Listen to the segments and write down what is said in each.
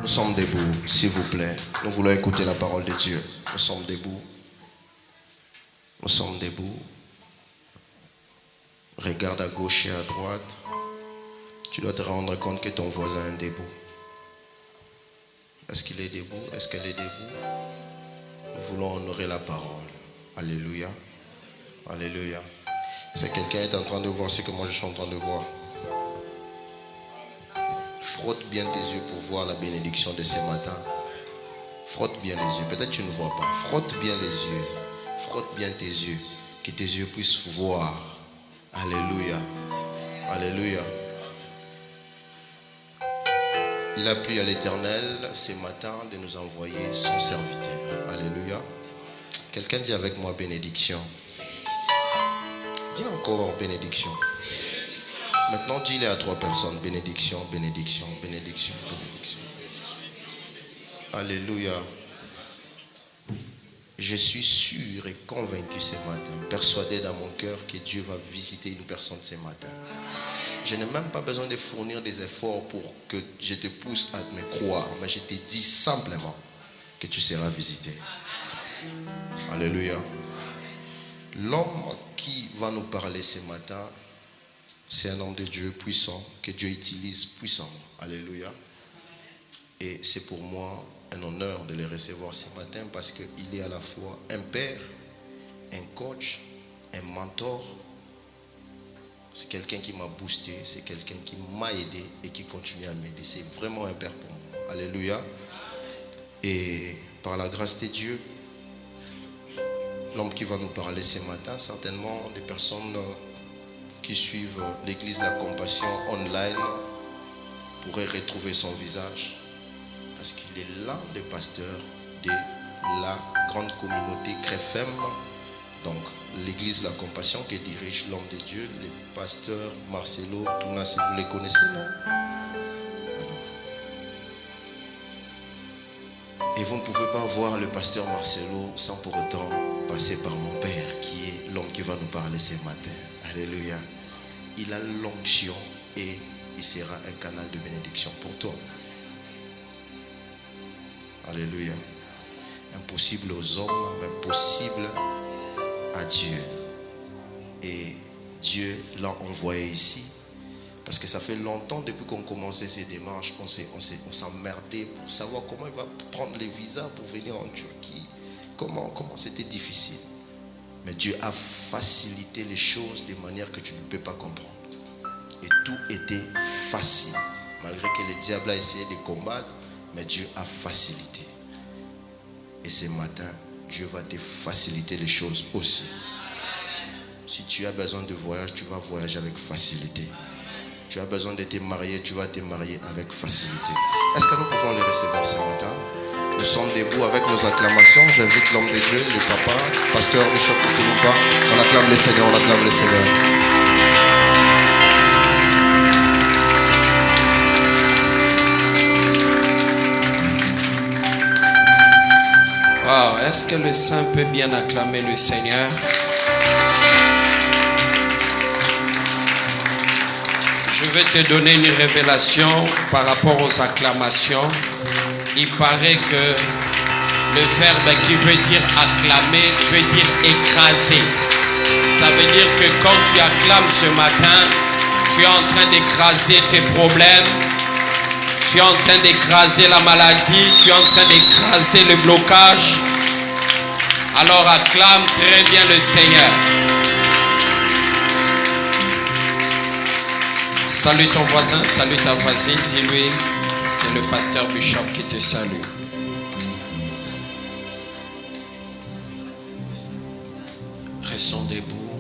Nous sommes debout, s'il vous plaît. Nous voulons écouter la parole de Dieu. Nous sommes debout. Nous sommes debout. Regarde à gauche et à droite. Tu dois te rendre compte que ton voisin est debout. Est-ce qu'il est debout? Est-ce qu'elle est debout? Nous voulons honorer la parole. Alléluia. Alléluia. Si quelqu'un est en train de voir ce que moi je suis en train de voir, frotte bien tes yeux pour voir la bénédiction de ce matin. Frotte bien les yeux. Peut-être que tu ne vois pas. Frotte bien les yeux. Frotte bien tes yeux. Que tes yeux puissent voir. Alléluia. Alléluia. Il a plu à l'Éternel ce matin de nous envoyer son serviteur. Alléluia. Quelqu'un dit avec moi bénédiction. Dis encore bénédiction. Maintenant, dis-le à 3 personnes. Bénédiction, bénédiction, bénédiction, bénédiction. Alléluia. Je suis sûr et convaincu ce matin, persuadé dans mon cœur que Dieu va visiter une personne ce matin. Je n'ai même pas besoin de fournir des efforts pour que je te pousse à me croire, mais je te dis simplement que tu seras visité. Alléluia. L'homme qui va nous parler ce matin, c'est un homme de Dieu puissant, que Dieu utilise puissamment. Alléluia. Et c'est pour moi un honneur de le recevoir ce matin parce qu'il est à la fois un père, un coach, un mentor. C'est quelqu'un qui m'a boosté, c'est quelqu'un qui m'a aidé et qui continue à m'aider. C'est vraiment un père pour moi. Alléluia. Et par la grâce de Dieu, l'homme qui va nous parler ce matin, certainement des personnes qui suivent l'église La Compassion online pourraient retrouver son visage parce qu'il est l'un des pasteurs de la grande communauté Crefem. Donc l'église La Compassion que dirige l'homme de Dieu, le pasteur Marcelo Touna, si vous les connaissez, non? Et vous ne pouvez pas voir le pasteur Marcelo sans pour autant passer par mon père qui est l'homme qui va nous parler ce matin. Alléluia. Il a l'onction et il sera un canal de bénédiction pour toi. Alléluia. Impossible aux hommes, mais possible à Dieu. Et Dieu l'a envoyé ici parce que ça fait longtemps depuis qu'on commençait ces démarches, on s'emmerdait pour savoir comment il va prendre les visas pour venir en Turquie. Comment c'était difficile. Mais Dieu a facilité les choses de manière que tu ne peux pas comprendre. Et tout était facile. Malgré que le diable a essayé de combattre, mais Dieu a facilité. Et ce matin, Dieu va te faciliter les choses aussi. Si tu as besoin de voyage, tu vas voyager avec facilité. Tu as besoin de te marier, tu vas te marier avec facilité. Est-ce que nous pouvons les recevoir ce matin? Nous sommes debout avec nos acclamations. J'invite l'homme de Dieu, le papa, pasteur Bishop Koulouba. On acclame le Seigneur, on acclame le Seigneur. Wow, est-ce que le saint peut bien acclamer le Seigneur? Je vais te donner une révélation par rapport aux acclamations. Il paraît que le verbe qui veut dire acclamer veut dire écraser. Ça veut dire que quand tu acclames ce matin, tu es en train d'écraser tes problèmes, tu es en train d'écraser la maladie, tu es en train d'écraser le blocage. Alors acclame très bien le Seigneur. Salue ton voisin, salue ta voisine, dis-lui, c'est le pasteur Bishop qui te salue. Restons debout,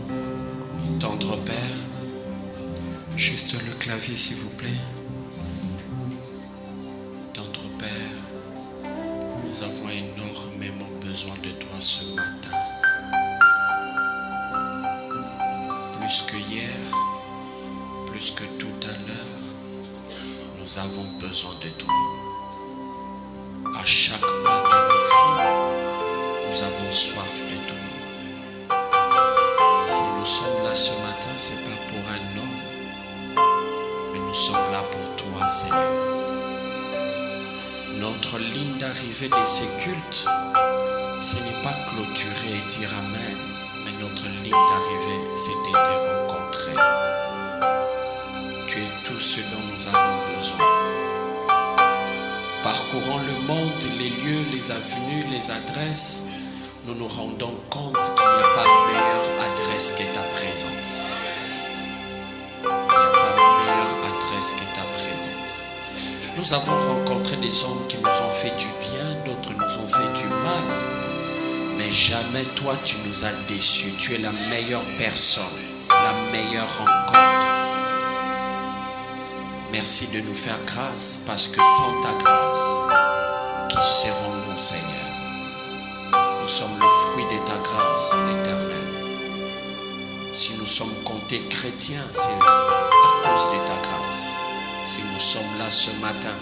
tendre Père. Juste le clavier s'il vous plaît. Tendre Père, nous avons énormément besoin de toi ce matin. Plus que hier, plus que tout à l'heure, nous avons besoin de toi. À chaque pas de nos vies, nous avons soif de toi. Si nous sommes là ce matin, ce n'est pas pour un homme, mais nous sommes là pour toi, Seigneur. notre ligne d'arrivée de ces cultes, ce n'est pas clôturer et dire Amen, mais notre ligne d'arrivée, c'était de rencontrer. Tu es tout ce dont nous avons besoin. Parcourant le monde, les lieux, les avenues, les adresses, nous nous rendons compte qu'il n'y a pas meilleure adresse que ta présence. Il n'y a pas meilleure adresse que ta présence. Nous avons rencontré des hommes qui nous ont fait du bien, d'autres nous ont fait du mal. Mais jamais toi tu nous as déçus. Tu es la meilleure personne, la meilleure rencontre. Merci de nous faire grâce, parce que sans ta grâce, qui serons-nous, Seigneur? Nous sommes le fruit de ta grâce éternelle. Si nous sommes comptés chrétiens, c'est à cause de ta grâce. Si nous sommes là ce matin,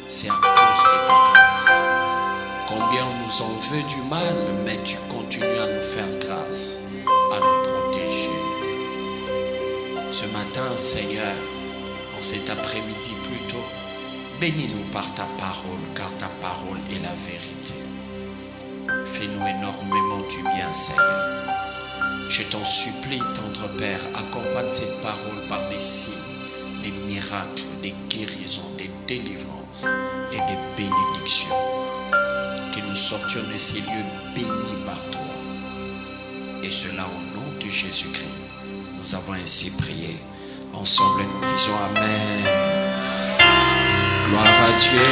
c'est à cause de ta grâce. Combien on nous en veut du mal, mais tu continues à nous faire grâce, à nous protéger. Ce matin, Seigneur, en cet après-midi plutôt, bénis-nous par ta parole, car ta parole est la vérité. Fais-nous énormément du bien, Seigneur. Je t'en supplie, tendre Père, accompagne cette parole par des signes, des miracles, des guérisons, des délivrances et des bénédictions. Que nous sortions de ces lieux bénis par toi. Et cela au nom de Jésus-Christ. Nous avons ainsi prié. Ensemble, nous disons Amen. Gloire à Dieu.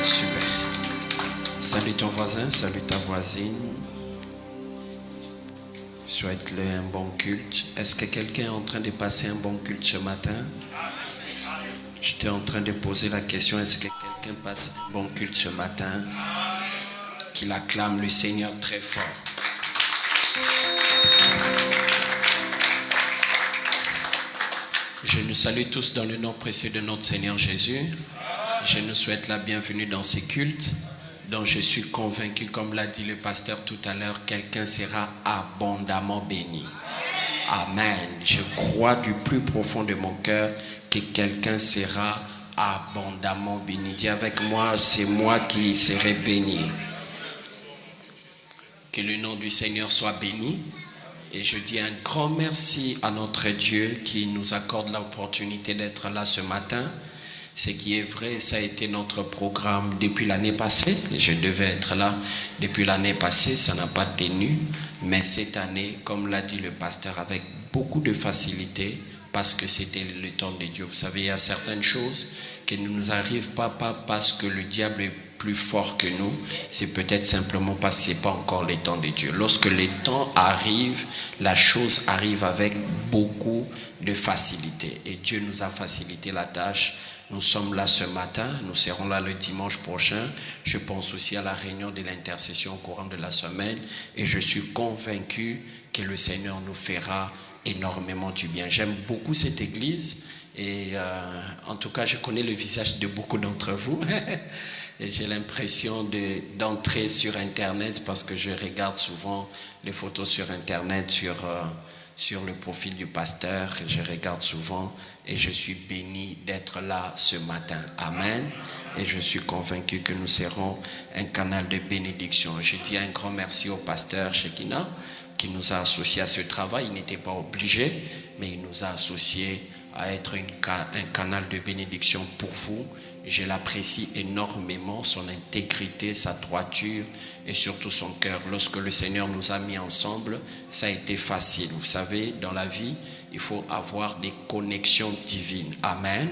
Super. Salut ton voisin, salut ta voisine. Souhaite-le un bon culte. Est-ce que quelqu'un est en train de passer un bon culte ce matin? J'étais en train de poser la question, est-ce que quelqu'un passe un bon culte ce matin? Qu'il acclame le Seigneur très fort. Je nous salue tous dans le nom précieux de notre Seigneur Jésus. Je nous souhaite la bienvenue dans ces cultes, dont je suis convaincu, comme l'a dit le pasteur tout à l'heure, quelqu'un sera abondamment béni. Amen. Je crois du plus profond de mon cœur que quelqu'un sera abondamment béni. Dis avec moi, c'est moi qui serai béni. Que le nom du Seigneur soit béni. Et je dis un grand merci à notre Dieu qui nous accorde l'opportunité d'être là ce matin. Ce qui est vrai, ça a été notre programme depuis l'année passée. Je devais être là depuis l'année passée, ça n'a pas tenu. Mais cette année, comme l'a dit le pasteur, avec beaucoup de facilité, parce que c'était le temps de Dieu. Vous savez, il y a certaines choses qui ne nous arrivent pas parce que le diable est plus fort que nous, c'est peut-être simplement parce que ce n'est pas encore le temps de Dieu. Lorsque le temps arrive, la chose arrive avec beaucoup de facilité. Et Dieu nous a facilité la tâche. Nous sommes là ce matin, nous serons là le dimanche prochain. Je pense aussi à la réunion de l'intercession au courant de la semaine. Et je suis convaincu que le Seigneur nous fera énormément du bien. J'aime beaucoup cette église. Et en tout cas, je connais le visage de beaucoup d'entre vous. Et j'ai l'impression d'entrer sur Internet parce que je regarde souvent les photos sur Internet, sur le profil du pasteur. Je regarde souvent et je suis béni d'être là ce matin. Amen. Et je suis convaincu que nous serons un canal de bénédiction. Je dis un grand merci au pasteur Shekina qui nous a associés à ce travail. Il n'était pas obligé, mais il nous a associés à être un canal de bénédiction pour vous. Je l'apprécie énormément, son intégrité, sa droiture et surtout son cœur. Lorsque le Seigneur nous a mis ensemble, ça a été facile. Vous savez, dans la vie, il faut avoir des connexions divines. Amen.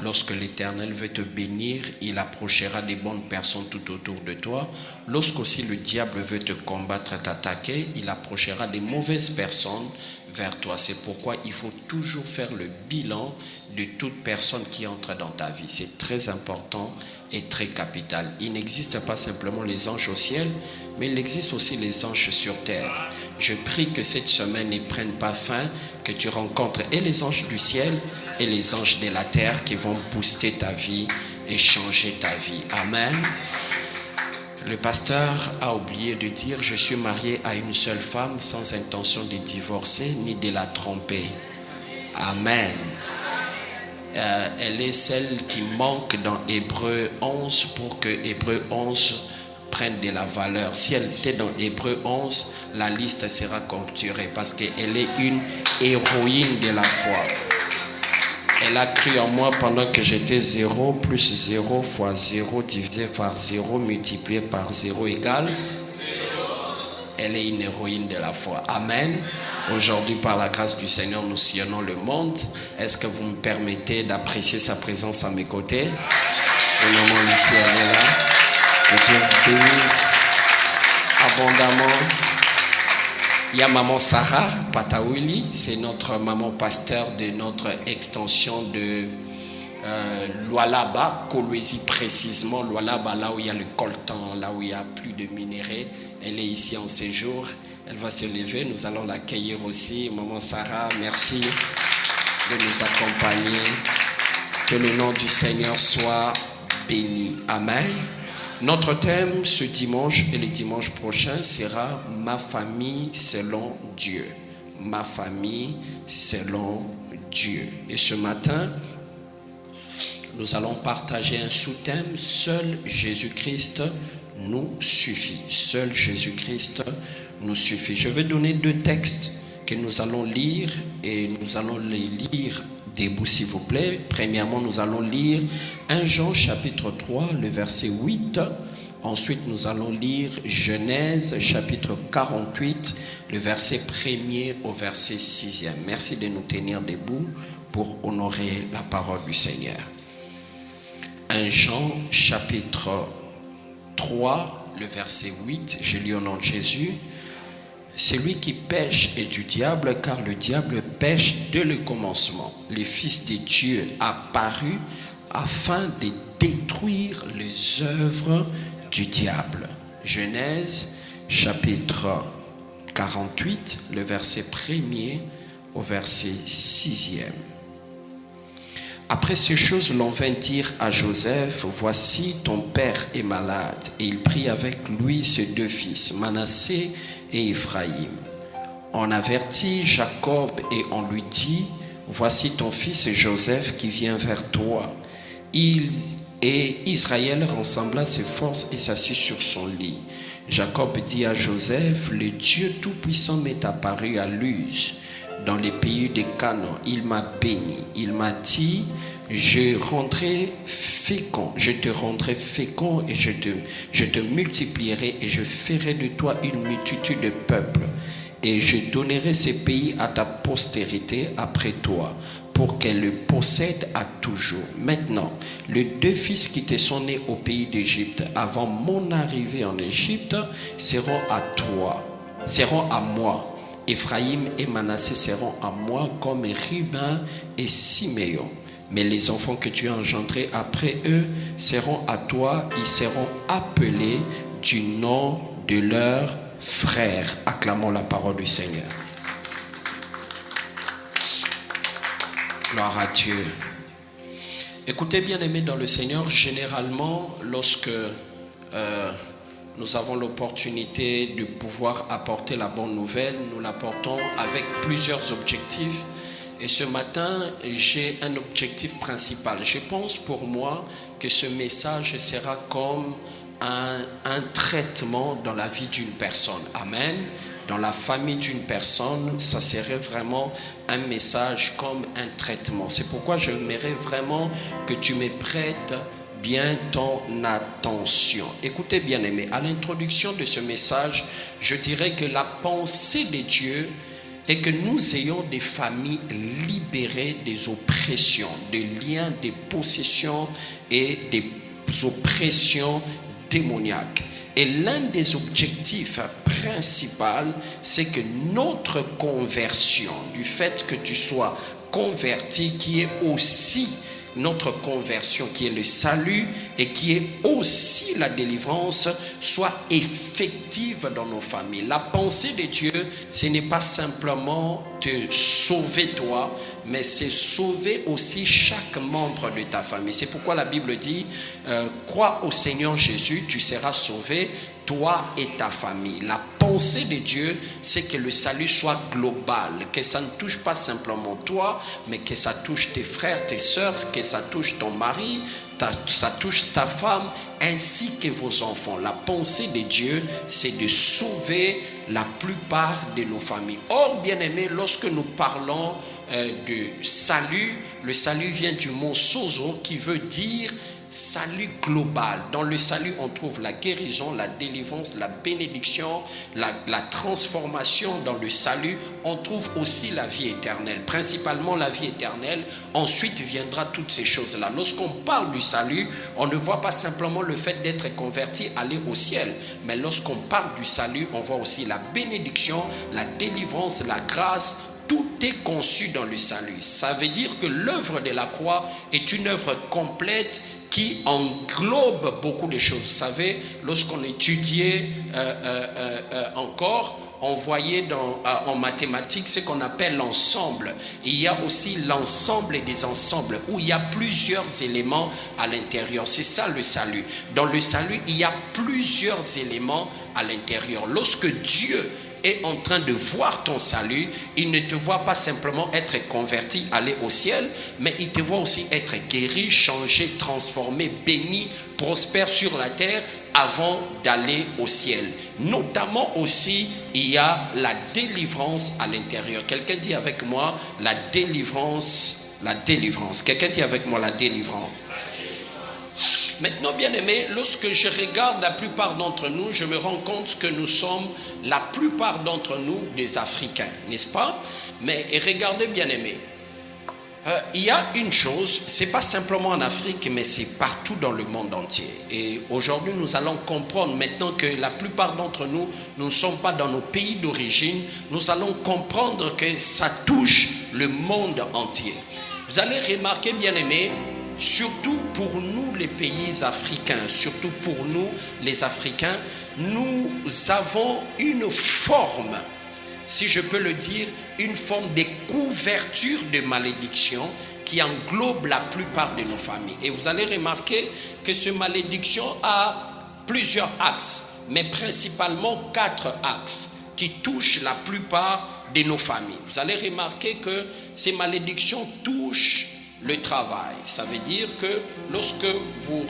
Lorsque l'Éternel veut te bénir, il approchera des bonnes personnes tout autour de toi. Lorsqu'aussi le diable veut te combattre, t'attaquer, il approchera des mauvaises personnes vers toi. C'est pourquoi il faut toujours faire le bilan de toute personne qui entre dans ta vie. C'est très important et très capital. Il n'existe pas simplement les anges au ciel, mais il existe aussi les anges sur terre. Je prie que cette semaine ne prenne pas fin, que tu rencontres et les anges du ciel et les anges de la terre qui vont booster ta vie et changer ta vie. Amen. Le pasteur a oublié de dire, je suis marié à une seule femme sans intention de divorcer ni de la tromper. Amen. Elle est celle qui manque dans Hébreu 11 pour que Hébreu 11 prenne de la valeur. Si elle était dans Hébreu 11, la liste sera clôturée parce qu'elle est une héroïne de la foi. Elle a cru en moi pendant que j'étais 0 plus 0 fois 0 divisé par 0 multiplié par 0 égale 0. Elle est une héroïne de la foi. Amen. Aujourd'hui, par la grâce du Seigneur, nous sillonnons le monde. Est-ce que vous me permettez d'apprécier sa présence à mes côtés? Au moment où ici, elle est là. Que Dieu vous bénisse abondamment. Il y a maman Sarah Patawili, c'est notre maman pasteur de notre extension de Lualaba, Kolwezi précisément, Lualaba, là où il y a le coltan, là où il n'y a plus de minéraux. Elle est ici en séjour, elle va se lever, nous allons l'accueillir aussi. Maman Sarah, merci de nous accompagner. Que le nom du Seigneur soit béni. Amen. Notre thème ce dimanche et le dimanche prochain sera « Ma famille selon Dieu ». Ma famille selon Dieu. Et ce matin, nous allons partager un sous-thème « Seul Jésus-Christ nous suffit ». Seul Jésus-Christ nous suffit. Je vais donner 2 textes que nous allons lire et nous allons les lire debout s'il vous plaît. Premièrement, nous allons lire 1 Jean chapitre 3, le verset 8. Ensuite, nous allons lire Genèse chapitre 48, le verset 1er au verset 6e. Merci de nous tenir debout pour honorer la parole du Seigneur. 1 Jean chapitre 3, le verset 8, je lis au nom de Jésus. Celui qui pêche est du diable, car le diable pêche dès le commencement. Le Fils de Dieu apparut afin de détruire les œuvres du diable. Genèse chapitre 48, le verset 1er au verset 6e. Après ces choses, l'on vint dire à Joseph, voici ton père est malade. Et il prit avec lui ses 2 fils, Manassé et Ephraïm. On avertit Jacob et on lui dit, voici ton fils Joseph qui vient vers toi. Et Israël rassembla ses forces et s'assit sur son lit. Jacob dit à Joseph, le Dieu Tout-Puissant m'est apparu à Luz, dans les pays de Canaan. Il m'a béni. Il m'a dit, je te rendrai fécond et je te multiplierai et je ferai de toi une multitude de peuples. Et je donnerai ces pays à ta postérité après toi, pour qu'elle le possède à toujours. Maintenant, les 2 fils qui te sont nés au pays d'Égypte, avant mon arrivée en Égypte, seront à moi. Ephraïm et Manassé seront à moi comme Ruben et Siméon. Mais les enfants que tu as engendrés après eux seront à toi, ils seront appelés du nom de leurs frères. Acclamons la parole du Seigneur. Gloire à Dieu. Écoutez, bien-aimés dans le Seigneur, généralement, lorsque nous avons l'opportunité de pouvoir apporter la bonne nouvelle, nous l'apportons avec plusieurs objectifs. Et ce matin, j'ai un objectif principal. Je pense pour moi que ce message sera comme un traitement dans la vie d'une personne. Amen. Dans la famille d'une personne, ça serait vraiment un message comme un traitement. C'est pourquoi j'aimerais vraiment que tu me prêtes bien ton attention. Écoutez bien aimé, à l'introduction de ce message, je dirais que la pensée de Dieu est que nous ayons des familles libérées des oppressions, des liens, des possessions et des oppressions démoniaques. Et l'un des objectifs principaux, c'est que notre conversion, du fait que tu sois converti, qui est aussi notre conversion, qui est le salut, et qui est aussi la délivrance soit effective dans nos familles. La pensée de Dieu, ce n'est pas simplement te sauver toi, mais c'est sauver aussi chaque membre de ta famille. C'est pourquoi la Bible dit, crois au Seigneur Jésus, tu seras sauvé, toi et ta famille. La pensée de Dieu, c'est que le salut soit global, que ça ne touche pas simplement toi, mais que ça touche tes frères, tes sœurs, que ça touche ton mari, ça touche ta femme, ainsi que vos enfants. La pensée de Dieu, c'est de sauver la plupart de nos familles. Or, bien-aimés, lorsque nous parlons de salut, le salut vient du mot sozo, qui veut dire salut global. Dans le salut, on trouve la guérison, la délivrance, la bénédiction, la transformation. Dans le salut, on trouve aussi la vie éternelle, principalement la vie éternelle. Ensuite viendra toutes ces choses-là. Lorsqu'on parle du salut, on ne voit pas simplement le fait d'être converti, aller au ciel, mais lorsqu'on parle du salut, on voit aussi la bénédiction, la délivrance, la grâce. Tout est conçu dans le salut. Ça veut dire que l'œuvre de la croix est une œuvre complète qui englobe beaucoup de choses. Vous savez, lorsqu'on étudiait encore, on voyait en mathématiques ce qu'on appelle l'ensemble. Il y a aussi l'ensemble des ensembles, où il y a plusieurs éléments à l'intérieur. C'est ça le salut. Dans le salut, il y a plusieurs éléments à l'intérieur. Lorsque Dieu est en train de voir ton salut, il ne te voit pas simplement être converti, aller au ciel, mais il te voit aussi être guéri, changé, transformé, béni, prospère sur la terre avant d'aller au ciel. Notamment aussi, il y a la délivrance à l'intérieur. Quelqu'un dit avec moi la délivrance, la délivrance. Quelqu'un dit avec moi la délivrance. Maintenant, bien aimé, lorsque je regarde la plupart d'entre nous, je me rends compte que nous sommes, la plupart d'entre nous, des Africains, n'est-ce pas? Mais regardez, bien aimé, il y a une chose, c'est pas simplement en Afrique, mais c'est partout dans le monde entier. Et aujourd'hui, nous allons comprendre maintenant que la plupart d'entre nous, nous ne sommes pas dans nos pays d'origine. Nous allons comprendre que ça touche le monde entier. Vous allez remarquer, bien aimé, surtout pour nous les pays africains, surtout pour nous les Africains, nous avons une forme, si je peux le dire, une forme de couverture de malédiction qui englobe la plupart de nos familles. Et vous allez remarquer que cette malédiction a plusieurs axes, mais principalement 4 axes qui touchent la plupart de nos familles. Vous allez remarquer que ces malédictions touchent le travail. Ça veut dire que lorsque vous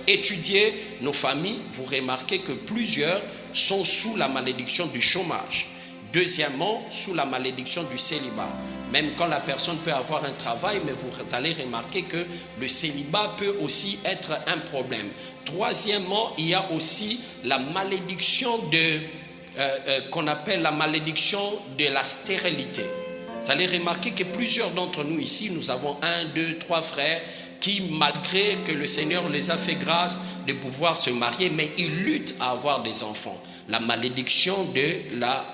étudiez nos familles, vous remarquez que plusieurs sont sous la malédiction du chômage. Deuxièmement, sous la malédiction du célibat. Même quand la personne peut avoir un travail, mais vous allez remarquer que le célibat peut aussi être un problème. Troisièmement, il y a aussi la malédiction qu'on appelle la malédiction de la stérilité. Vous allez remarquer que plusieurs d'entre nous ici, nous avons 1, 2, 3 frères qui, malgré que le Seigneur les a fait grâce de pouvoir se marier, mais ils luttent à avoir des enfants. La malédiction de la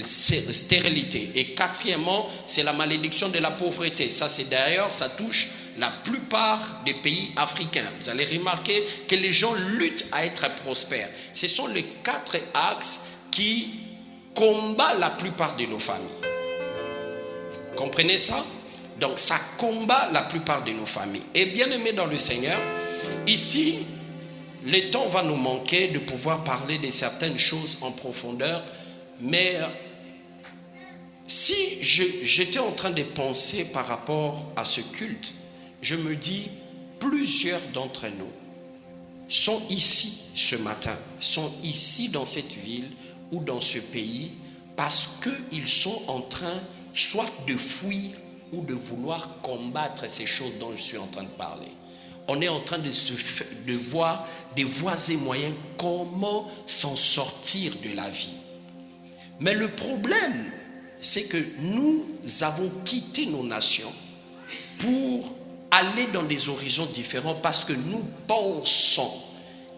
stérilité. Et quatrièmement, c'est la malédiction de la pauvreté. Ça, c'est d'ailleurs, ça touche la plupart des pays africains. Vous allez remarquer que les gens luttent à être prospères. Ce sont les 4 axes qui combattent la plupart de nos familles. Comprenez ça? Donc ça combat la plupart de nos familles. Et bien aimés dans le Seigneur, ici, le temps va nous manquer de pouvoir parler de certaines choses en profondeur. Mais si j'étais en train de penser par rapport à ce culte, je me dis, plusieurs d'entre nous sont ici ce matin, sont ici dans cette ville ou dans ce pays parce qu'ils sont en train soit de fuir ou de vouloir combattre ces choses dont je suis en train de parler. On est en train de voir des voies et moyens comment s'en sortir de la vie. Mais le problème, c'est que nous avons quitté nos nations pour aller dans des horizons différents parce que nous pensons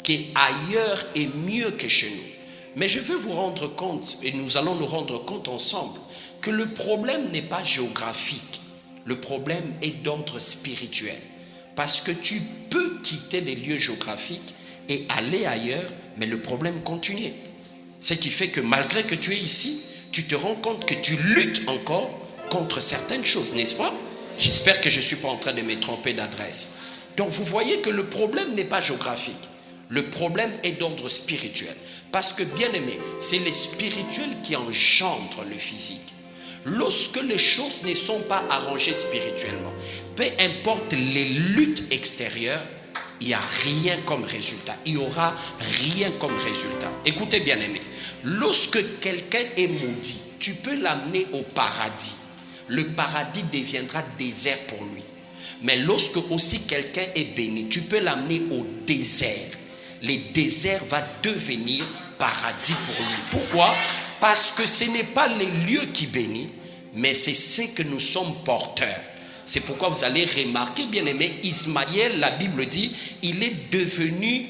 qu'ailleurs est mieux que chez nous. Mais je veux vous rendre compte, et nous allons nous rendre compte ensemble, que le problème n'est pas géographique, le problème est d'ordre spirituel. Parce que tu peux quitter les lieux géographiques et aller ailleurs, mais le problème continue. Ce qui fait que malgré que tu es ici, tu te rends compte que tu luttes encore contre certaines choses, n'est-ce pas? J'espère que je ne suis pas en train de me tromper d'adresse. Donc vous voyez que le problème n'est pas géographique. Le problème est d'ordre spirituel. Parce que, bien aimé, c'est le spirituel qui engendre le physique. Lorsque les choses ne sont pas arrangées spirituellement, peu importe les luttes extérieures, il n'y a rien comme résultat. Il n'y aura rien comme résultat. Écoutez, bien aimé, lorsque quelqu'un est maudit, tu peux l'amener au paradis. Le paradis deviendra désert pour lui. Mais lorsque aussi quelqu'un est béni, tu peux l'amener au désert. Le désert va devenir paradis pour lui. Pourquoi? Parce que ce n'est pas les lieux qui bénissent, mais c'est ce que nous sommes porteurs. C'est pourquoi vous allez remarquer, bien aimé, Ismaël, la Bible dit, il est devenu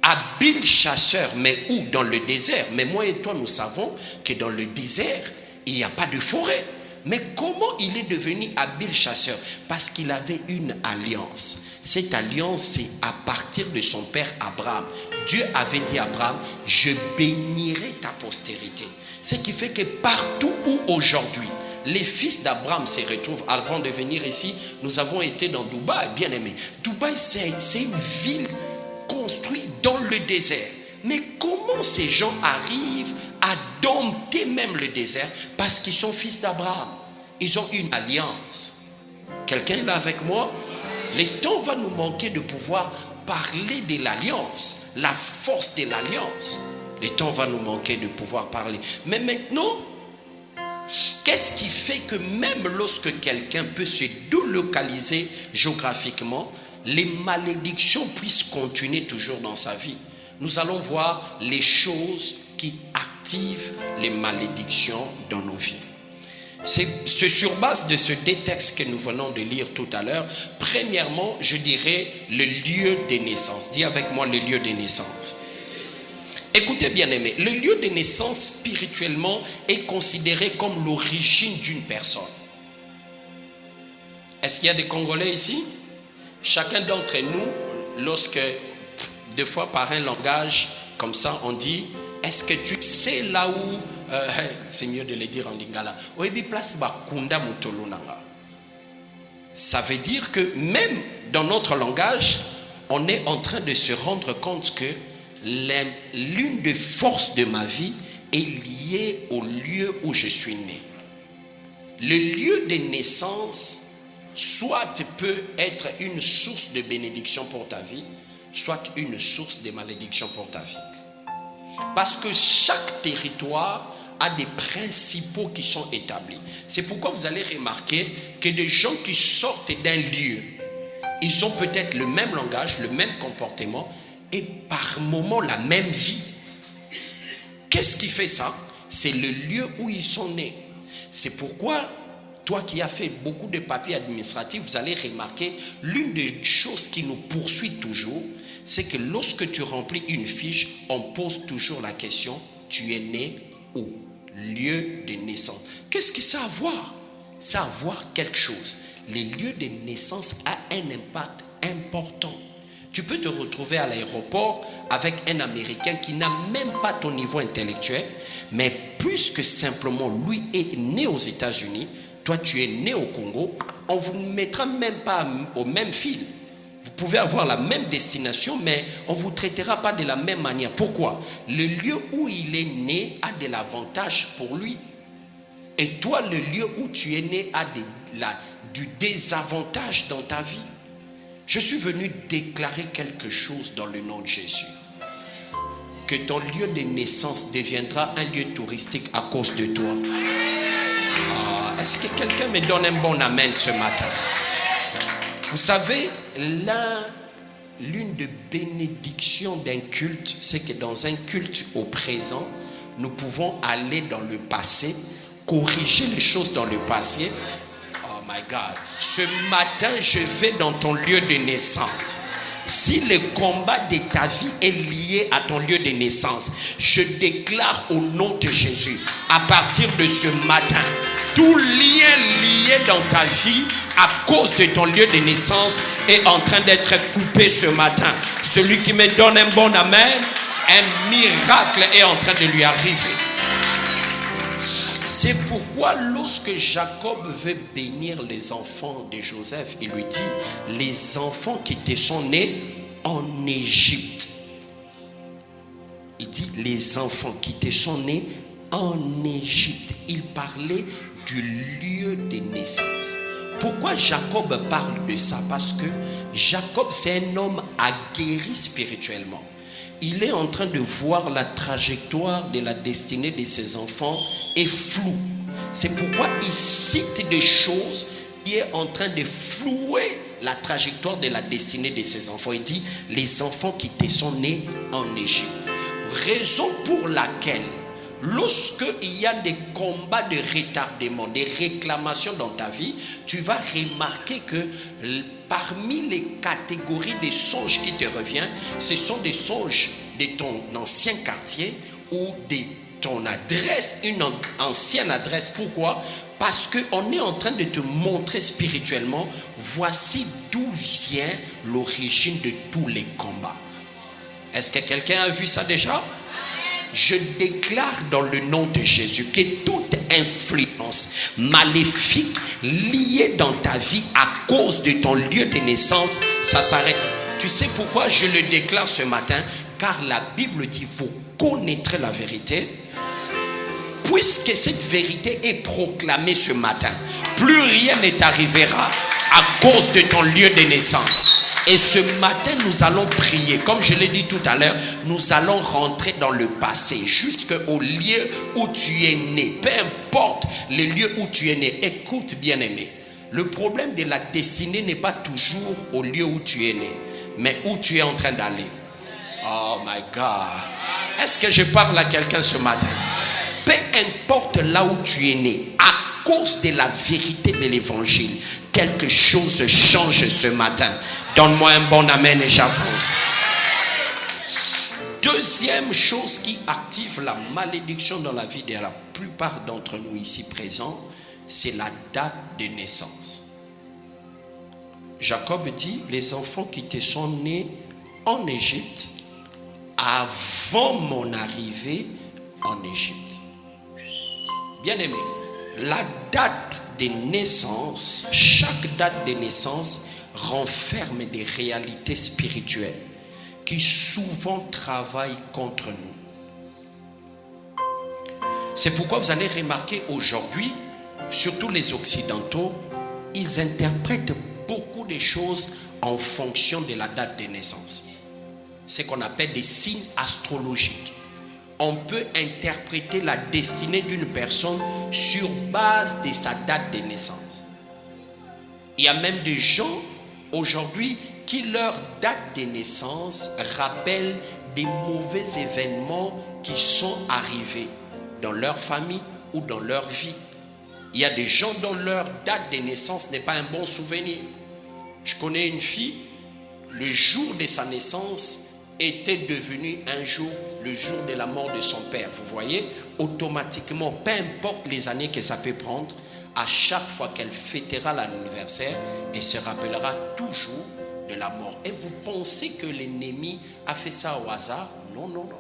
habile chasseur. Mais où? Dans le désert. Mais moi et toi, nous savons que dans le désert, il n'y a pas de forêt. Mais comment il est devenu habile chasseur? Parce qu'il avait une alliance. Cette alliance, c'est à partir de son père Abraham. Dieu avait dit à Abraham, je bénirai ta postérité. Ce qui fait que partout où aujourd'hui, les fils d'Abraham se retrouvent, avant de venir ici, nous avons été dans Dubaï, bien aimé. Dubaï, c'est une ville construite dans le désert. Mais comment ces gens arrivent à dompter même le désert? Parce qu'ils sont fils d'Abraham. Ils ont une alliance. Quelqu'un est là avec moi? Le temps va nous manquer de pouvoir parler de l'alliance, la force de l'alliance. Le temps va nous manquer de pouvoir parler. Mais maintenant, qu'est-ce qui fait que même lorsque quelqu'un peut se délocaliser géographiquement, les malédictions puissent continuer toujours dans sa vie? Nous allons voir les choses qui activent les malédictions dans nos vies. C'est sur base de ce deux textes que nous venons de lire tout à l'heure. Premièrement, je dirais le lieu de naissance. Dis avec moi le lieu de naissance. Écoutez bien aimé, le lieu de naissance spirituellement est considéré comme l'origine d'une personne. Est-ce qu'il y a des Congolais ici? Chacun d'entre nous, lorsque, des fois par un langage comme ça, on dit, est-ce que tu sais là où, c'est mieux de le dire en lingala, ça veut dire que même dans notre langage, on est en train de se rendre compte que l'une des forces de ma vie est liée au lieu où je suis né. Le lieu de naissance, soit peut être une source de bénédiction pour ta vie, soit une source de malédiction pour ta vie. Parce que chaque territoire a des principaux qui sont établis. C'est pourquoi vous allez remarquer que des gens qui sortent d'un lieu, ils ont peut-être le même langage, le même comportement et par moments la même vie. Qu'est-ce qui fait ça? C'est le lieu où ils sont nés. C'est pourquoi, toi qui as fait beaucoup de papiers administratifs, vous allez remarquer l'une des choses qui nous poursuit toujours, c'est que lorsque tu remplis une fiche, on pose toujours la question, tu es né où? Lieu de naissance. Qu'est-ce que ça a à voir? Ça a à voir quelque chose. Le lieu de naissance a un impact important. Tu peux te retrouver à l'aéroport avec un Américain qui n'a même pas ton niveau intellectuel, mais puisque simplement lui est né aux États-Unis, toi tu es né au Congo, on ne vous mettra même pas au même fil. Vous pouvez avoir la même destination, mais on ne vous traitera pas de la même manière. Pourquoi? Le lieu où il est né a de l'avantage pour lui. Et toi, le lieu où tu es né a du désavantage dans ta vie. Je suis venu déclarer quelque chose dans le nom de Jésus. Que ton lieu de naissance deviendra un lieu touristique à cause de toi. Est-ce que quelqu'un me donne un bon amen ce matin? Vous savez, l'une des bénédictions d'un culte, c'est que dans un culte au présent, nous pouvons aller dans le passé, corriger les choses dans le passé. Oh my God. Ce matin, je vais dans ton lieu de naissance. Si le combat de ta vie est lié à ton lieu de naissance, je déclare au nom de Jésus, à partir de ce matin, Tout lien lié dans ta vie à cause de ton lieu de naissance est en train d'être coupé ce matin. Celui qui me donne un bon amen, un miracle est en train de lui arriver. C'est pourquoi lorsque Jacob veut bénir les enfants de Joseph, il lui dit, les enfants qui te sont nés en Égypte. Il dit, les enfants qui te sont nés en Égypte. Il parlait du lieu de naissance. Pourquoi Jacob parle de ça? Parce que Jacob, c'est un homme aguerri spirituellement. Il est en train de voir la trajectoire de la destinée de ses enfants est floue. C'est pourquoi il cite des choses qui est en train de flouer la trajectoire de la destinée de ses enfants. Il dit, les enfants qui te sont nés en Égypte. Raison pour laquelle, lorsque il y a des combats de retardement, des réclamations dans ta vie, tu vas remarquer que parmi les catégories des songes qui te reviennent, ce sont des songes de ton ancien quartier ou de ton adresse, une ancienne adresse. Pourquoi? Parce qu'on est en train de te montrer spirituellement, voici d'où vient l'origine de tous les combats. Est-ce que quelqu'un a vu ça déjà? Je déclare dans le nom de Jésus que toute influence maléfique liée dans ta vie à cause de ton lieu de naissance, ça s'arrête. Tu sais pourquoi je le déclare ce matin? Car la Bible dit, vous connaîtrez la vérité. Puisque cette vérité est proclamée ce matin, plus rien ne t'arrivera à cause de ton lieu de naissance. Et ce matin, nous allons prier. Comme je l'ai dit tout à l'heure, nous allons rentrer dans le passé, jusqu'au lieu où tu es né. Peu importe le lieu où tu es né. Écoute, bien-aimé. Le problème de la destinée n'est pas toujours au lieu où tu es né, mais où tu es en train d'aller. Oh my God. Est-ce que je parle à quelqu'un ce matin? Peu importe là où tu es né, à cause de la vérité de l'évangile, quelque chose change ce matin. Donne-moi un bon amen et j'avance. Deuxième chose qui active la malédiction dans la vie de la plupart d'entre nous ici présents, c'est la date de naissance. Jacob dit, les enfants qui te sont nés en Égypte, avant mon arrivée en Égypte. Bien-aimé, la date de naissance, chaque date de naissance renferme des réalités spirituelles qui souvent travaillent contre nous. C'est pourquoi vous allez remarquer aujourd'hui, surtout les Occidentaux, ils interprètent beaucoup de choses en fonction de la date de naissance. C'est ce qu'on appelle des signes astrologiques. On peut interpréter la destinée d'une personne sur base de sa date de naissance. Il y a même des gens aujourd'hui qui leur date de naissance rappelle des mauvais événements qui sont arrivés dans leur famille ou dans leur vie. Il y a des gens dont leur date de naissance n'est pas un bon souvenir. Je connais une fille, le jour de sa naissance était devenu un jour le jour de la mort de son père. Vous voyez, automatiquement, peu importe les années que ça peut prendre, à chaque fois qu'elle fêtera l'anniversaire, elle se rappellera toujours de la mort. Et vous pensez que l'ennemi a fait ça au hasard? Non, non, non.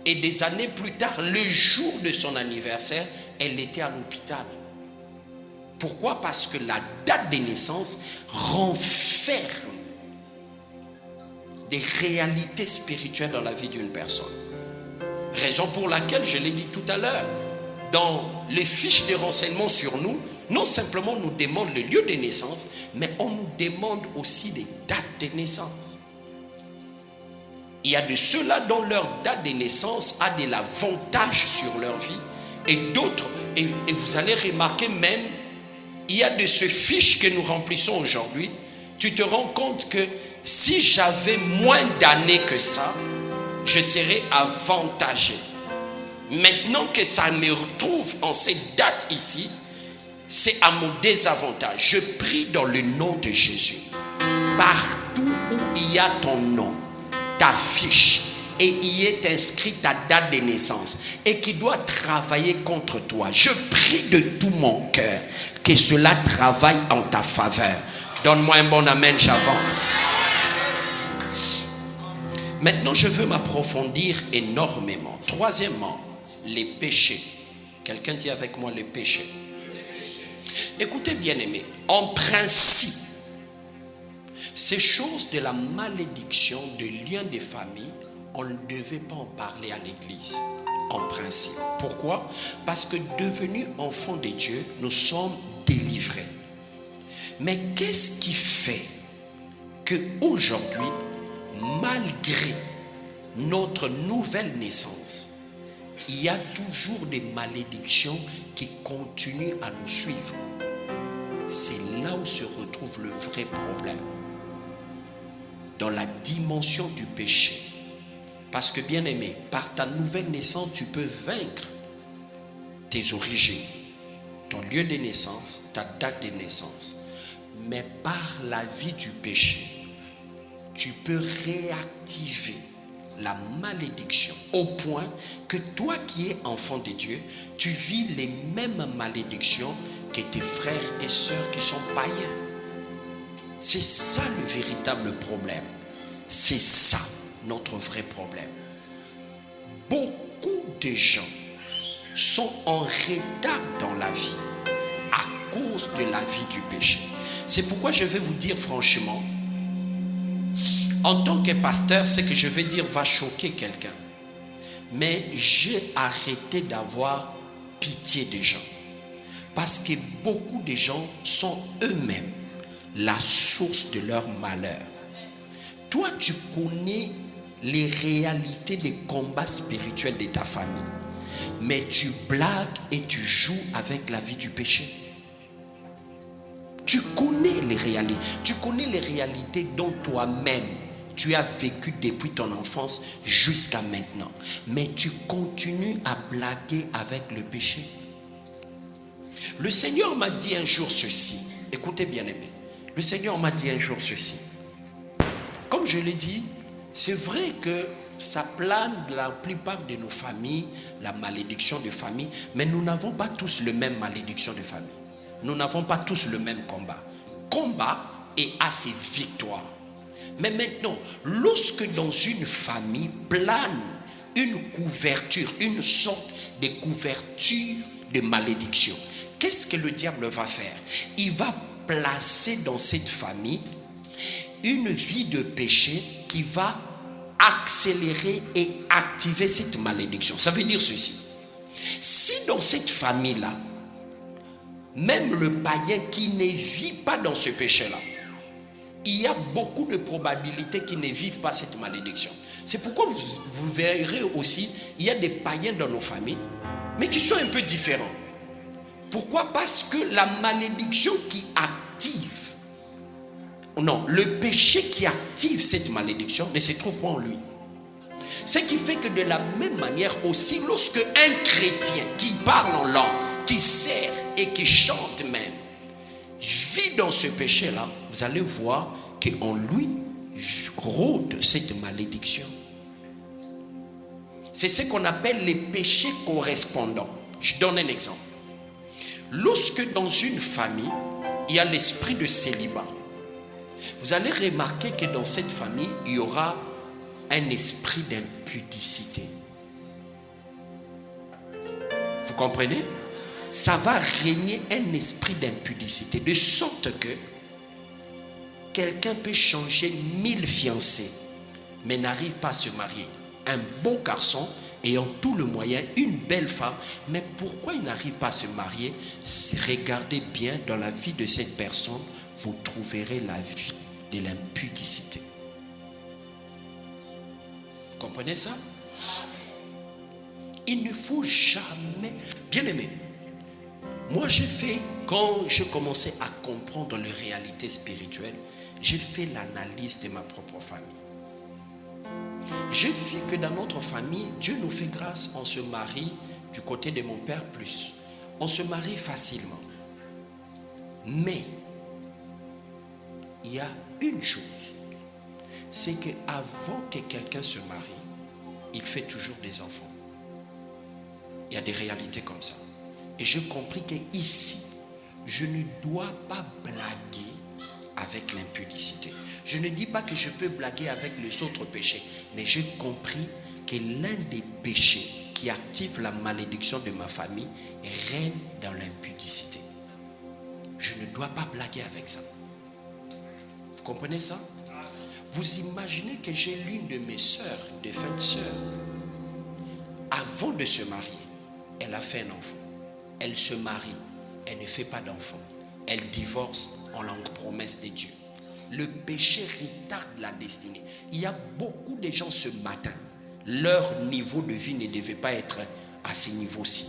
Et des années plus tard, le jour de son anniversaire, elle était à l'hôpital. Pourquoi? Parce que la date de naissance renferme des réalités spirituelles dans la vie d'une personne. Raison pour laquelle, je l'ai dit tout à l'heure, dans les fiches de renseignement sur nous, non simplement on nous demande le lieu de naissance, mais on nous demande aussi des dates de naissance. Il y a de ceux-là dont leur date de naissance a de l'avantage sur leur vie, et d'autres, et vous allez remarquer même, il y a de ces fiches que nous remplissons aujourd'hui, tu te rends compte que si j'avais moins d'années que ça, je serais avantagé. Maintenant que ça me retrouve en cette date ici, c'est à mon désavantage. Je prie dans le nom de Jésus. Partout où il y a ton nom, ta fiche et y est inscrit ta date de naissance et qui doit travailler contre toi, je prie de tout mon cœur que cela travaille en ta faveur. Donne-moi un bon amen, j'avance. Maintenant, je veux m'approfondir énormément. Troisièmement, les péchés. Quelqu'un dit avec moi les péchés. Écoutez bien aimé, en principe, ces choses de la malédiction, de liens de famille, on ne devait pas en parler à l'église, en principe. Pourquoi? Parce que devenus enfants de Dieu, nous sommes délivrés. Mais qu'est-ce qui fait qu'aujourd'hui, malgré notre nouvelle naissance, il y a toujours des malédictions qui continuent à nous suivre? C'est là où se retrouve le vrai problème. Dans la dimension du péché. Parce que bien aimé, par ta nouvelle naissance, tu peux vaincre tes origines, ton lieu de naissance, ta date de naissance. Mais par la vie du péché, tu peux réactiver la malédiction au point que toi qui es enfant de Dieu, tu vis les mêmes malédictions que tes frères et sœurs qui sont païens. C'est ça le véritable problème. C'est ça notre vrai problème. Beaucoup de gens sont en retard dans la vie à cause de la vie du péché. C'est pourquoi je vais vous dire franchement, en tant que pasteur, ce que je vais dire va choquer quelqu'un. Mais j'ai arrêté d'avoir pitié des gens. Parce que beaucoup de gens sont eux-mêmes la source de leur malheur. Toi, tu connais les réalités des combats spirituels de ta famille, mais tu blagues et tu joues avec la vie du péché. Tu connais les réalités. Tu connais les réalités dont toi-même tu as vécu depuis ton enfance jusqu'à maintenant. Mais tu continues à blaguer avec le péché. Le Seigneur m'a dit un jour ceci. Écoutez bien aimé. Le Seigneur m'a dit un jour ceci. Comme je l'ai dit, c'est vrai que ça plane dans la plupart de nos familles, la malédiction de famille, mais nous n'avons pas tous le même malédiction de famille. Nous n'avons pas tous le même combat. Combat et a ses victoires. Mais maintenant, lorsque dans une famille plane une couverture, une sorte de couverture de malédiction, qu'est-ce que le diable va faire? Il va placer dans cette famille une vie de péché qui va accélérer et activer cette malédiction. Ça veut dire ceci. Si dans cette famille-là, même le païen qui ne vit pas dans ce péché-là, il y a beaucoup de probabilités qu'ils ne vivent pas cette malédiction. C'est pourquoi vous verrez aussi, il y a des païens dans nos familles, mais qui sont un peu différents. Pourquoi? Parce que la malédiction qui active, non, le péché qui active cette malédiction ne se trouve pas en lui. Ce qui fait que de la même manière aussi, lorsque un chrétien qui parle en langue, qui sert et qui chante même, vit dans ce péché-là, vous allez voir qu'en lui rôde cette malédiction. C'est ce qu'on appelle les péchés correspondants. Je donne un exemple. Lorsque dans une famille, il y a l'esprit de célibat, vous allez remarquer que dans cette famille, il y aura un esprit d'impudicité. Vous comprenez? Ça va régner un esprit d'impudicité, de sorte que quelqu'un peut changer 1000 fiancés, mais n'arrive pas à se marier. Un beau garçon ayant tout le moyen, une belle femme, mais pourquoi il n'arrive pas à se marier? Regardez bien dans la vie de cette personne, vous trouverez la vie de l'impudicité. Vous comprenez ça? Il ne faut jamais, bien aimé, moi j'ai fait, quand je commençais à comprendre les réalités spirituelles, j'ai fait l'analyse de ma propre famille. J'ai vu que dans notre famille, Dieu nous fait grâce, on se marie du côté de mon père plus. On se marie facilement. Mais, il y a une chose, c'est qu'avant que quelqu'un se marie, fais toujours des enfants. Il y a des réalités comme ça. Et j'ai compris qu'ici, je ne dois pas blaguer avec l'impudicité. Je ne dis pas que je peux blaguer avec les autres péchés, mais j'ai compris que l'un des péchés qui active la malédiction de ma famille règne dans l'impudicité. Je ne dois pas blaguer avec ça. Vous comprenez ça? Vous imaginez que j'ai l'une de mes sœurs, défunte sœurs, avant de se marier, elle a fait un enfant. Elle se marie, elle ne fait pas d'enfant. Elle divorce en langue promesse de Dieu. Le péché retarde la destinée. Il y a beaucoup de gens ce matin, leur niveau de vie ne devait pas être à ce niveau-ci.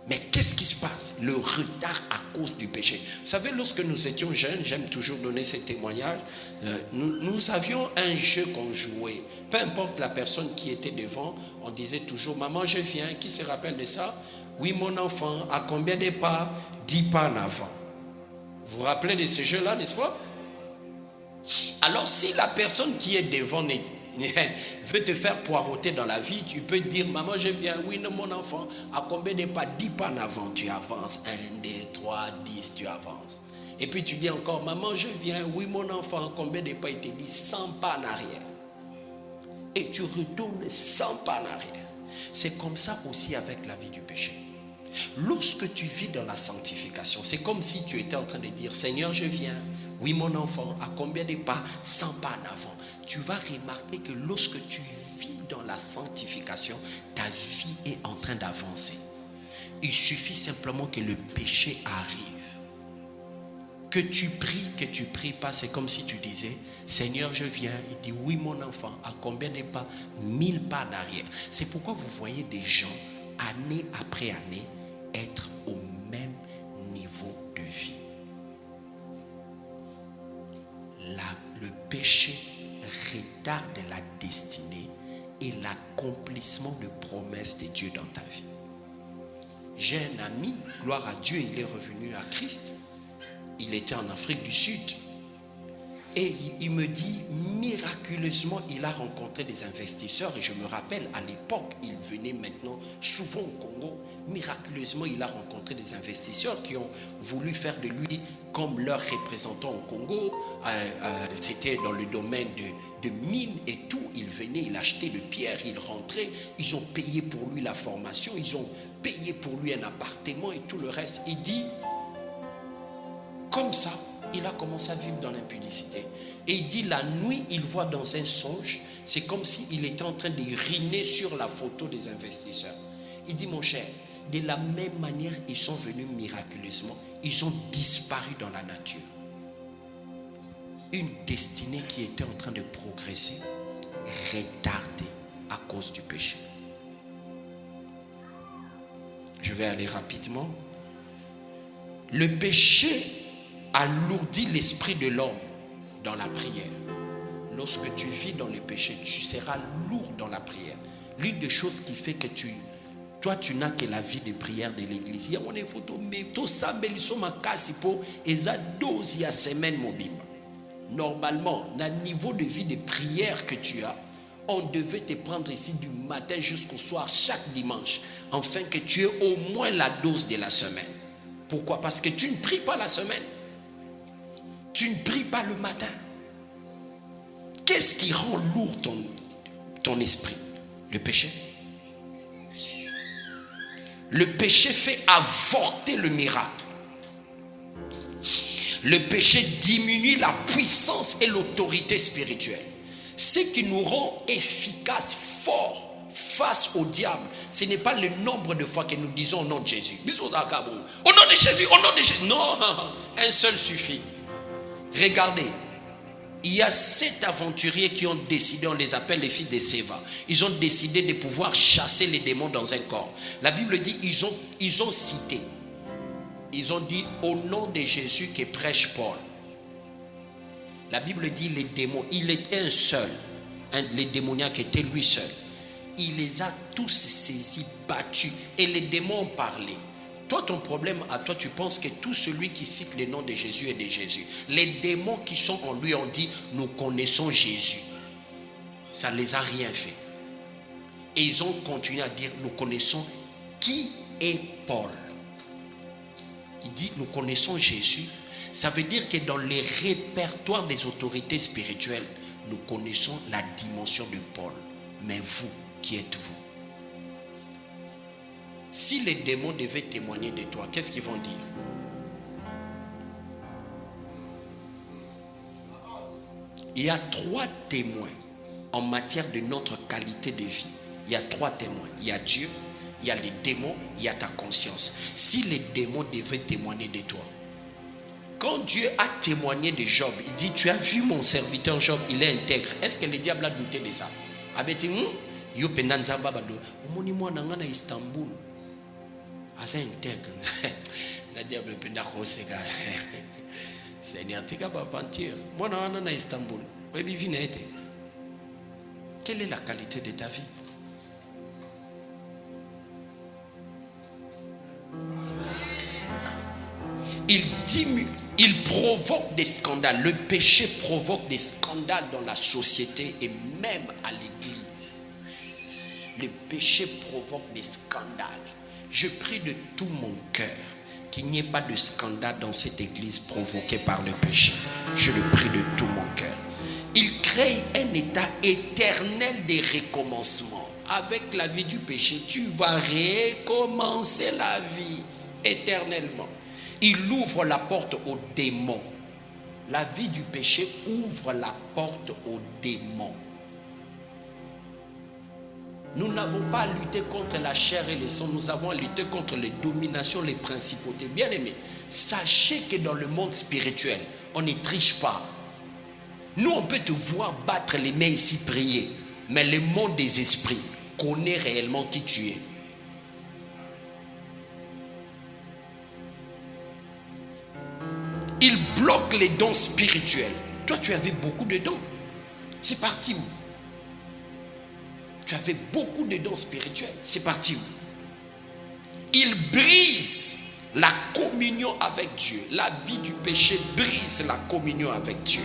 Mais qu'est-ce qui se passe? Le retard à cause du péché. Vous savez, lorsque nous étions jeunes, j'aime toujours donner ces témoignages, nous avions un jeu qu'on jouait. Peu importe la personne qui était devant, on disait toujours, maman je viens, qui se rappelle de ça? Oui mon enfant, à combien de pas? 10 pas en avant. Vous vous rappelez de ce jeu-là, n'est-ce pas? Alors si la personne qui est devant veut te faire poireauter dans la vie, tu peux dire, maman je viens, oui non, mon enfant, à combien de pas? 10 pas en avant, tu avances, 1, 2, 3, 10, tu avances. Et puis tu dis encore, maman je viens, oui mon enfant, à combien de pas? Il te dit 100 pas en arrière. Et tu retournes 100 pas en arrière. C'est comme ça aussi avec la vie du péché. Lorsque tu vis dans la sanctification, c'est comme si tu étais en train de dire, Seigneur je viens, oui mon enfant, à combien de pas? 100 pas en avant. Tu vas remarquer que lorsque tu vis dans la sanctification, ta vie est en train d'avancer. Il suffit simplement que le péché arrive. Que tu pries pas, c'est comme si tu disais, Seigneur je viens. Il dit, oui mon enfant, à combien de pas? 1000 pas d'arrière. C'est pourquoi vous voyez des gens, année après année, être au même niveau de vie. Le péché retarde la destinée et l'accomplissement de promesses de Dieu dans ta vie. J'ai un ami, gloire à Dieu, il est revenu à Christ. Il était en Afrique du Sud. Et il me dit, miraculeusement, il a rencontré des investisseurs. Et je me rappelle, à l'époque, il venait maintenant souvent au Congo. Miraculeusement, il a rencontré des investisseurs qui ont voulu faire de lui comme leur représentant au Congo. C'était dans le domaine de mines et tout. Il venait, il achetait de pierres, il rentrait. Ils ont payé pour lui la formation. Ils ont payé pour lui un appartement et tout le reste. Il dit, comme ça, il a commencé à vivre dans l'impudicité. Et il dit, la nuit, il voit dans un songe, c'est comme s'il était en train de uriner sur la photo des investisseurs. Il dit, mon cher, de la même manière, ils sont venus miraculeusement, ils ont disparu dans la nature. Une destinée qui était en train de progresser, retardée à cause du péché. Je vais aller rapidement. Le péché alourdit l'esprit de l'homme dans la prière. Lorsque tu vis dans le péché, tu seras lourd dans la prière. L'une des choses qui fait que toi tu n'as que la vie de prière de l'église. Il y a une photo, mais tout ça, semaine mobile. Normalement, dans le niveau de vie de prière que tu as, on devait te prendre ici du matin jusqu'au soir, chaque dimanche, afin que tu aies au moins la dose de la semaine. Pourquoi? Parce que tu ne pries pas la semaine. Tu ne pries pas le matin. Qu'est-ce qui rend lourd ton esprit? Le péché. Le péché fait avorter le miracle. Le péché diminue la puissance et l'autorité spirituelle. Ce qui nous rend efficaces, forts face au diable, ce n'est pas le nombre de fois que nous disons au nom de Jésus. Au nom de Jésus, au nom de Jésus. Non, un seul suffit. Regardez, il y a 7 aventuriers qui ont décidé, on les appelle les filles de Séva. Ils ont décidé de pouvoir chasser les démons dans un corps. La Bible dit, ils ont cité. Ils ont dit au nom de Jésus que prêche Paul. La Bible dit les démons, il était un seul. Les démoniaques étaient lui seul. Il les a tous saisis, battus. Et les démons ont parlé. Toi, ton problème à toi, tu penses que tout celui qui cite le nom de Jésus est de Jésus. Les démons qui sont en lui ont dit, nous connaissons Jésus. Ça ne les a rien fait. Et ils ont continué à dire, nous connaissons qui est Paul. Il dit, nous connaissons Jésus. Ça veut dire que dans les répertoires des autorités spirituelles, nous connaissons la dimension de Paul. Mais vous, qui êtes-vous? Si les démons devaient témoigner de toi, qu'est-ce qu'ils vont dire? Il y a 3 témoins en matière de notre qualité de vie. Il y a 3 témoins. Il y a Dieu, il y a les démons, il y a ta conscience. Si les démons devaient témoigner de toi, quand Dieu a témoigné de Job, il dit, tu as vu mon serviteur Job, il est intègre. Est-ce que le diable a douté de ça? Yo pendanza babado, umoni mwana ngana Istanbul. Asa intègre. La diable penda koseka. Seigneur, tika ba aventure. Mwana wana na Istanbul. Webi vinete. Quelle est la qualité de ta vie? Il provoque des scandales. Le péché provoque des scandales dans la société et même à l'église. Le péché provoque des scandales. Je prie de tout mon cœur qu'il n'y ait pas de scandale dans cette église provoquée par le péché. Je le prie de tout mon cœur. Il crée un état éternel de recommencement. Avec la vie du péché, tu vas recommencer la vie éternellement. Il ouvre la porte aux démons. La vie du péché ouvre la porte aux démons. Nous n'avons pas à lutter contre la chair et le sang, nous avons à lutter contre les dominations, les principautés. Bien aimés, sachez que dans le monde spirituel, on ne triche pas. Nous, on peut te voir battre les mains ici, prier, mais le monde des esprits connaît réellement qui tu es. Il bloque les dons spirituels. Toi, tu avais beaucoup de dons. C'est parti où? Tu avais beaucoup de dons spirituels. C'est parti où? Il brise la communion avec Dieu. La vie du péché brise la communion avec Dieu.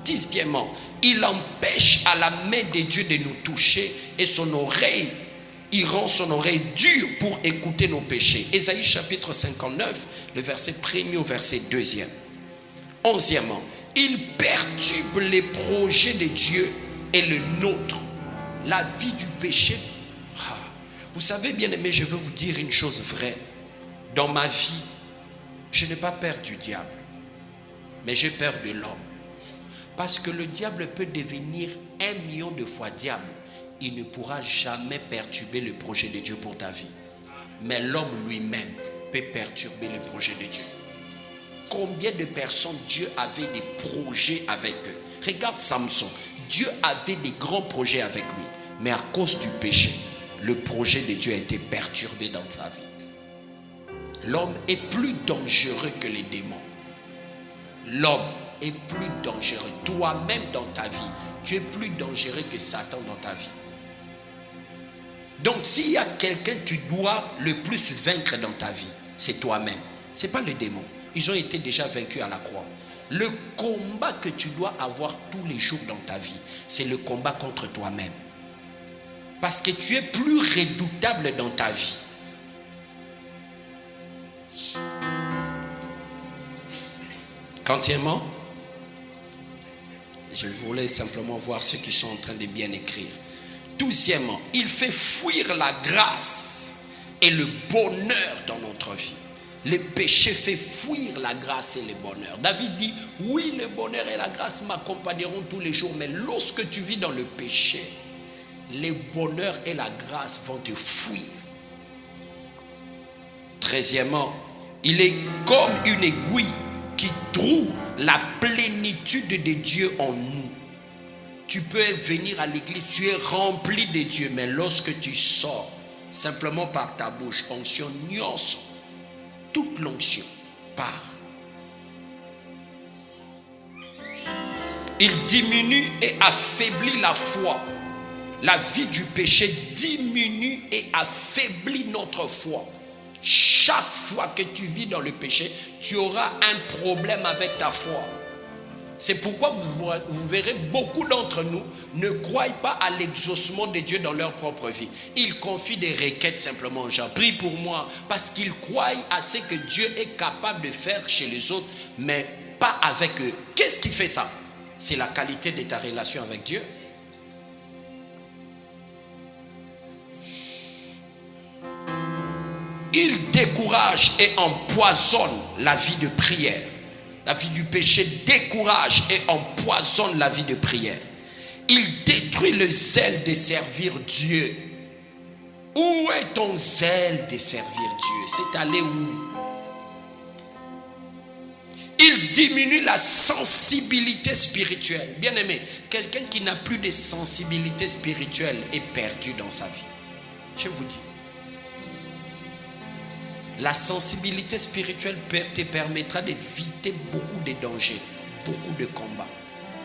10e, il empêche à la main de Dieu de nous toucher et son oreille, il rend son oreille dure pour écouter nos péchés. Ésaïe chapitre 59, le verset 1er au verset 2e. 11e, il perturbe les projets de Dieu et le nôtre. La vie du péché. Vous savez, bien aimé, je veux vous dire une chose vraie. Dans ma vie, je n'ai pas peur du diable, mais j'ai peur de l'homme. Parce que le diable peut devenir 1 million de fois diable. Il ne pourra jamais perturber le projet de Dieu pour ta vie. Mais l'homme lui-même peut perturber le projet de Dieu. Combien de personnes Dieu avait des projets avec eux? Regarde Samson. Dieu avait des grands projets avec lui. Mais à cause du péché, le projet de Dieu a été perturbé dans sa vie. L'homme est plus dangereux que les démons. L'homme est plus dangereux. Toi-même dans ta vie, tu es plus dangereux que Satan dans ta vie. Donc s'il y a quelqu'un que tu dois le plus vaincre dans ta vie, c'est toi-même. Ce n'est pas les démons. Ils ont été déjà vaincus à la croix. Le combat que tu dois avoir tous les jours dans ta vie, c'est le combat contre toi-même. Parce que tu es plus redoutable dans ta vie. Quantièmement, je voulais simplement voir ceux qui sont en train de bien écrire. 12e, il fait fuir la grâce et le bonheur dans notre vie. Le péché fait fuir la grâce et le bonheur. David dit, oui, le bonheur et la grâce m'accompagneront tous les jours, mais lorsque tu vis dans le péché, le bonheur et la grâce vont te fuir. 13e, il est comme une aiguille qui trouve la plénitude de Dieu en nous. Tu peux venir à l'église, tu es rempli de Dieu, mais lorsque tu sors, simplement par ta bouche, onction, nyonso, toute l'onction part. Il diminue et affaiblit la foi. La vie du péché diminue et affaiblit notre foi. Chaque fois que tu vis dans le péché, tu auras un problème avec ta foi. C'est pourquoi vous verrez beaucoup d'entre nous ne croient pas à l'exaucement de Dieu dans leur propre vie. Ils confient des requêtes simplement aux gens. Prie pour moi, parce qu'ils croient à ce que Dieu est capable de faire chez les autres, mais pas avec eux. Qu'est-ce qui fait ça? C'est la qualité de ta relation avec Dieu. Il décourage et empoisonne la vie de prière. La vie du péché décourage et empoisonne la vie de prière. Il détruit le zèle de servir Dieu. Où est ton zèle de servir Dieu? C'est allé où? Il diminue la sensibilité spirituelle. Bien aimé, quelqu'un qui n'a plus de sensibilité spirituelle est perdu dans sa vie. Je vous dis. La sensibilité spirituelle te permettra d'éviter beaucoup de dangers, beaucoup de combats.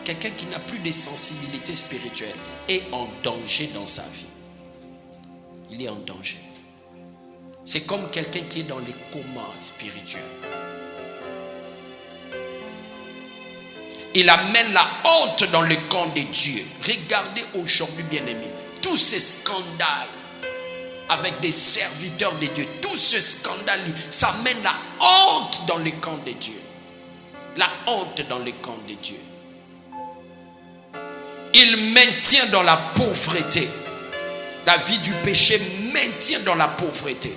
Quelqu'un qui n'a plus de sensibilité spirituelle est en danger dans sa vie. Il est en danger. C'est comme quelqu'un qui est dans les comas spirituels. Il amène la honte dans le camp de Dieu. Regardez aujourd'hui, bien-aimés, tous ces scandales avec des serviteurs de Dieu, tout ce scandale, ça mène la honte dans le camp de Dieu. La honte dans le camp de Dieu. Il maintient dans la pauvreté. La vie du péché maintient dans la pauvreté.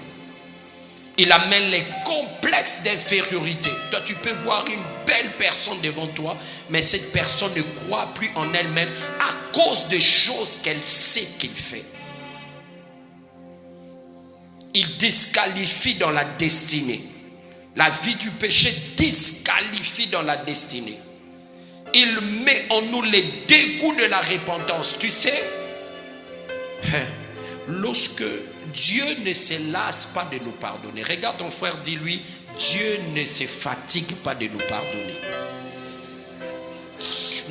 Il amène les complexes d'infériorité. Toi, tu peux voir une belle personne devant toi, mais cette personne ne croit plus en elle-même à cause des choses qu'elle sait qu'il fait. Il disqualifie dans la destinée. La vie du péché disqualifie dans la destinée. Il met en nous les dégoûts de la repentance. Tu sais, lorsque Dieu ne se lasse pas de nous pardonner. Regarde ton frère, dis-lui, Dieu ne se fatigue pas de nous pardonner.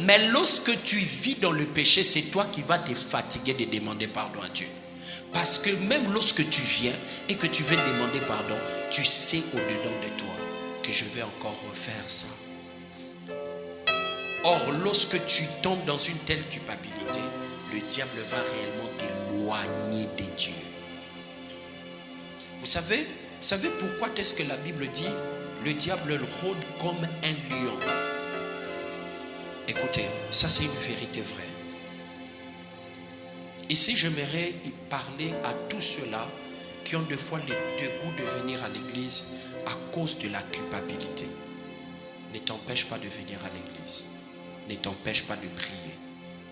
Mais lorsque tu vis dans le péché, c'est toi qui vas te fatiguer de demander pardon à Dieu. Parce que même lorsque tu viens et que tu veux demander pardon, tu sais au-dedans de toi que je vais encore refaire ça. Or, lorsque tu tombes dans une telle culpabilité, le diable va réellement t'éloigner de Dieu. Vous savez pourquoi est-ce que la Bible dit le diable rôde comme un lion? Écoutez, ça c'est une vérité vraie. Ici, j'aimerais parler à tous ceux-là qui ont des fois le dégoût de venir à l'église à cause de la culpabilité. Ne t'empêche pas de venir à l'église. Ne t'empêche pas de prier.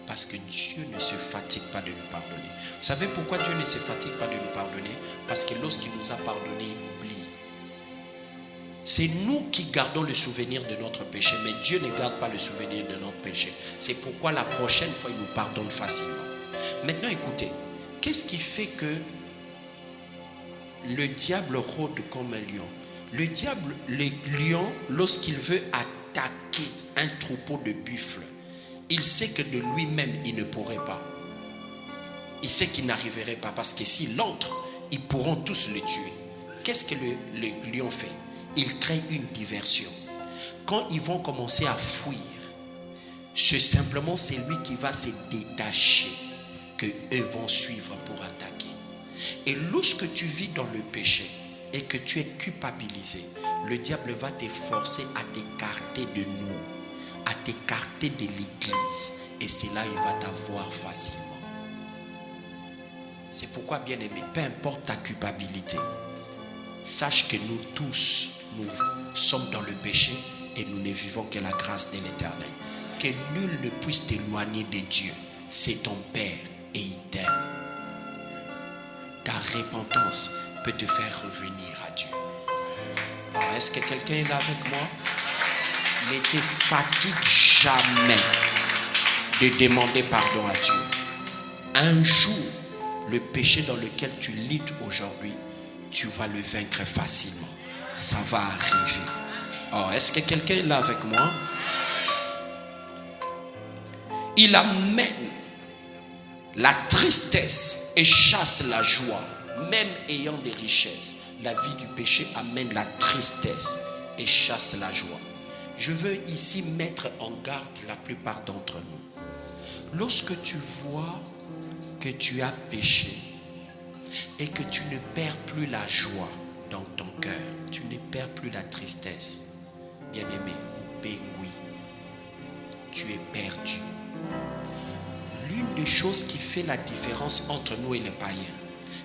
Parce que Dieu ne se fatigue pas de nous pardonner. Vous savez pourquoi Dieu ne se fatigue pas de nous pardonner? Parce que lorsqu'il nous a pardonné, il oublie. C'est nous qui gardons le souvenir de notre péché, mais Dieu ne garde pas le souvenir de notre péché. C'est pourquoi la prochaine fois, il nous pardonne facilement. Maintenant, écoutez, qu'est-ce qui fait que le diable rôde comme un lion? Le diable, le lion, lorsqu'il veut attaquer un troupeau de buffles, il sait que de lui-même, il ne pourrait pas. Il sait qu'il n'arriverait pas parce que s'il entre, ils pourront tous le tuer. Qu'est-ce que le lion fait? Il crée une diversion. Quand ils vont commencer à fuir, c'est simplement celui qui va se détacher que eux vont suivre pour attaquer. Et lorsque tu vis dans le péché et que tu es culpabilisé, le diable va te forcer à t'écarter de nous, à t'écarter de l'église, et c'est là il va t'avoir facilement. C'est pourquoi, bien aimé, peu importe ta culpabilité, sache que nous tous, nous sommes dans le péché et nous ne vivons que la grâce de l'Éternel. Que nul ne puisse t'éloigner de Dieu. C'est ton Père et il t'aime. Ta repentance peut te faire revenir à Dieu. Alors, est-ce que quelqu'un est là avec moi? Ne te fatigue jamais de demander pardon à Dieu. Un jour, le péché dans lequel tu luttes aujourd'hui, tu vas le vaincre facilement. Ça va arriver. Alors, est-ce que quelqu'un est là avec moi? Il amène la tristesse et chasse la joie, même ayant des richesses. La vie du péché amène la tristesse et chasse la joie. Je veux ici mettre en garde la plupart d'entre nous. Lorsque tu vois que tu as péché et que tu ne perds plus la joie dans ton cœur, tu ne perds plus la tristesse, bien-aimé, oui, tu es perdu. L'une des choses qui fait la différence entre nous et les païens,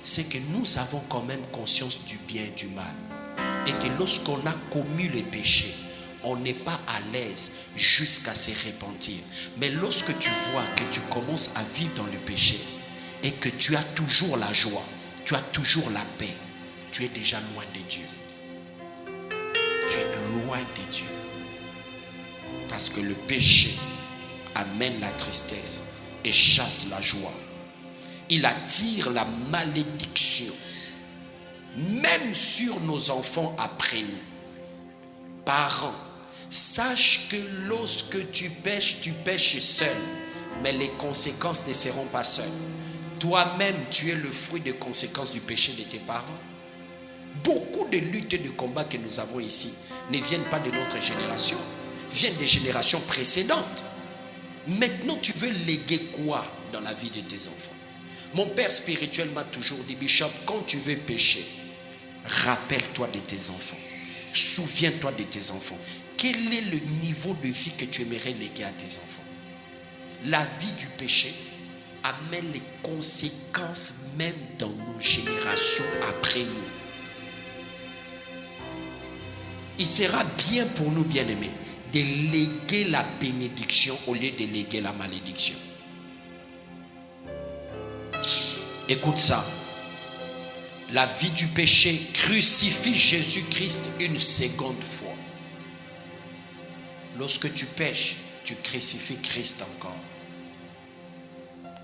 c'est que nous avons quand même conscience du bien et du mal. Et que lorsqu'on a commis le péché, on n'est pas à l'aise jusqu'à se repentir. Mais lorsque tu vois que tu commences à vivre dans le péché et que tu as toujours la joie, tu as toujours la paix, tu es déjà loin de Dieu. Tu es loin de Dieu. Parce que le péché amène la tristesse et chasse la joie. Il attire la malédiction, même sur nos enfants après nous. Parents, sache que lorsque tu pêches seul, mais les conséquences ne seront pas seules. Toi-même, tu es le fruit des conséquences du péché de tes parents. Beaucoup de luttes et de combats que nous avons ici ne viennent pas de notre génération, viennent des générations précédentes. Maintenant, tu veux léguer quoi dans la vie de tes enfants? Mon père spirituel m'a toujours dit, Bishop, quand tu veux pécher, rappelle-toi de tes enfants. Souviens-toi de tes enfants. Quel est le niveau de vie que tu aimerais léguer à tes enfants? La vie du péché amène les conséquences même dans nos générations après nous. Il sera bien pour nous, bien-aimés, de léguer la bénédiction au lieu de léguer la malédiction. Écoute ça. La vie du péché crucifie Jésus-Christ une seconde fois. Lorsque tu pêches, tu crucifies Christ encore.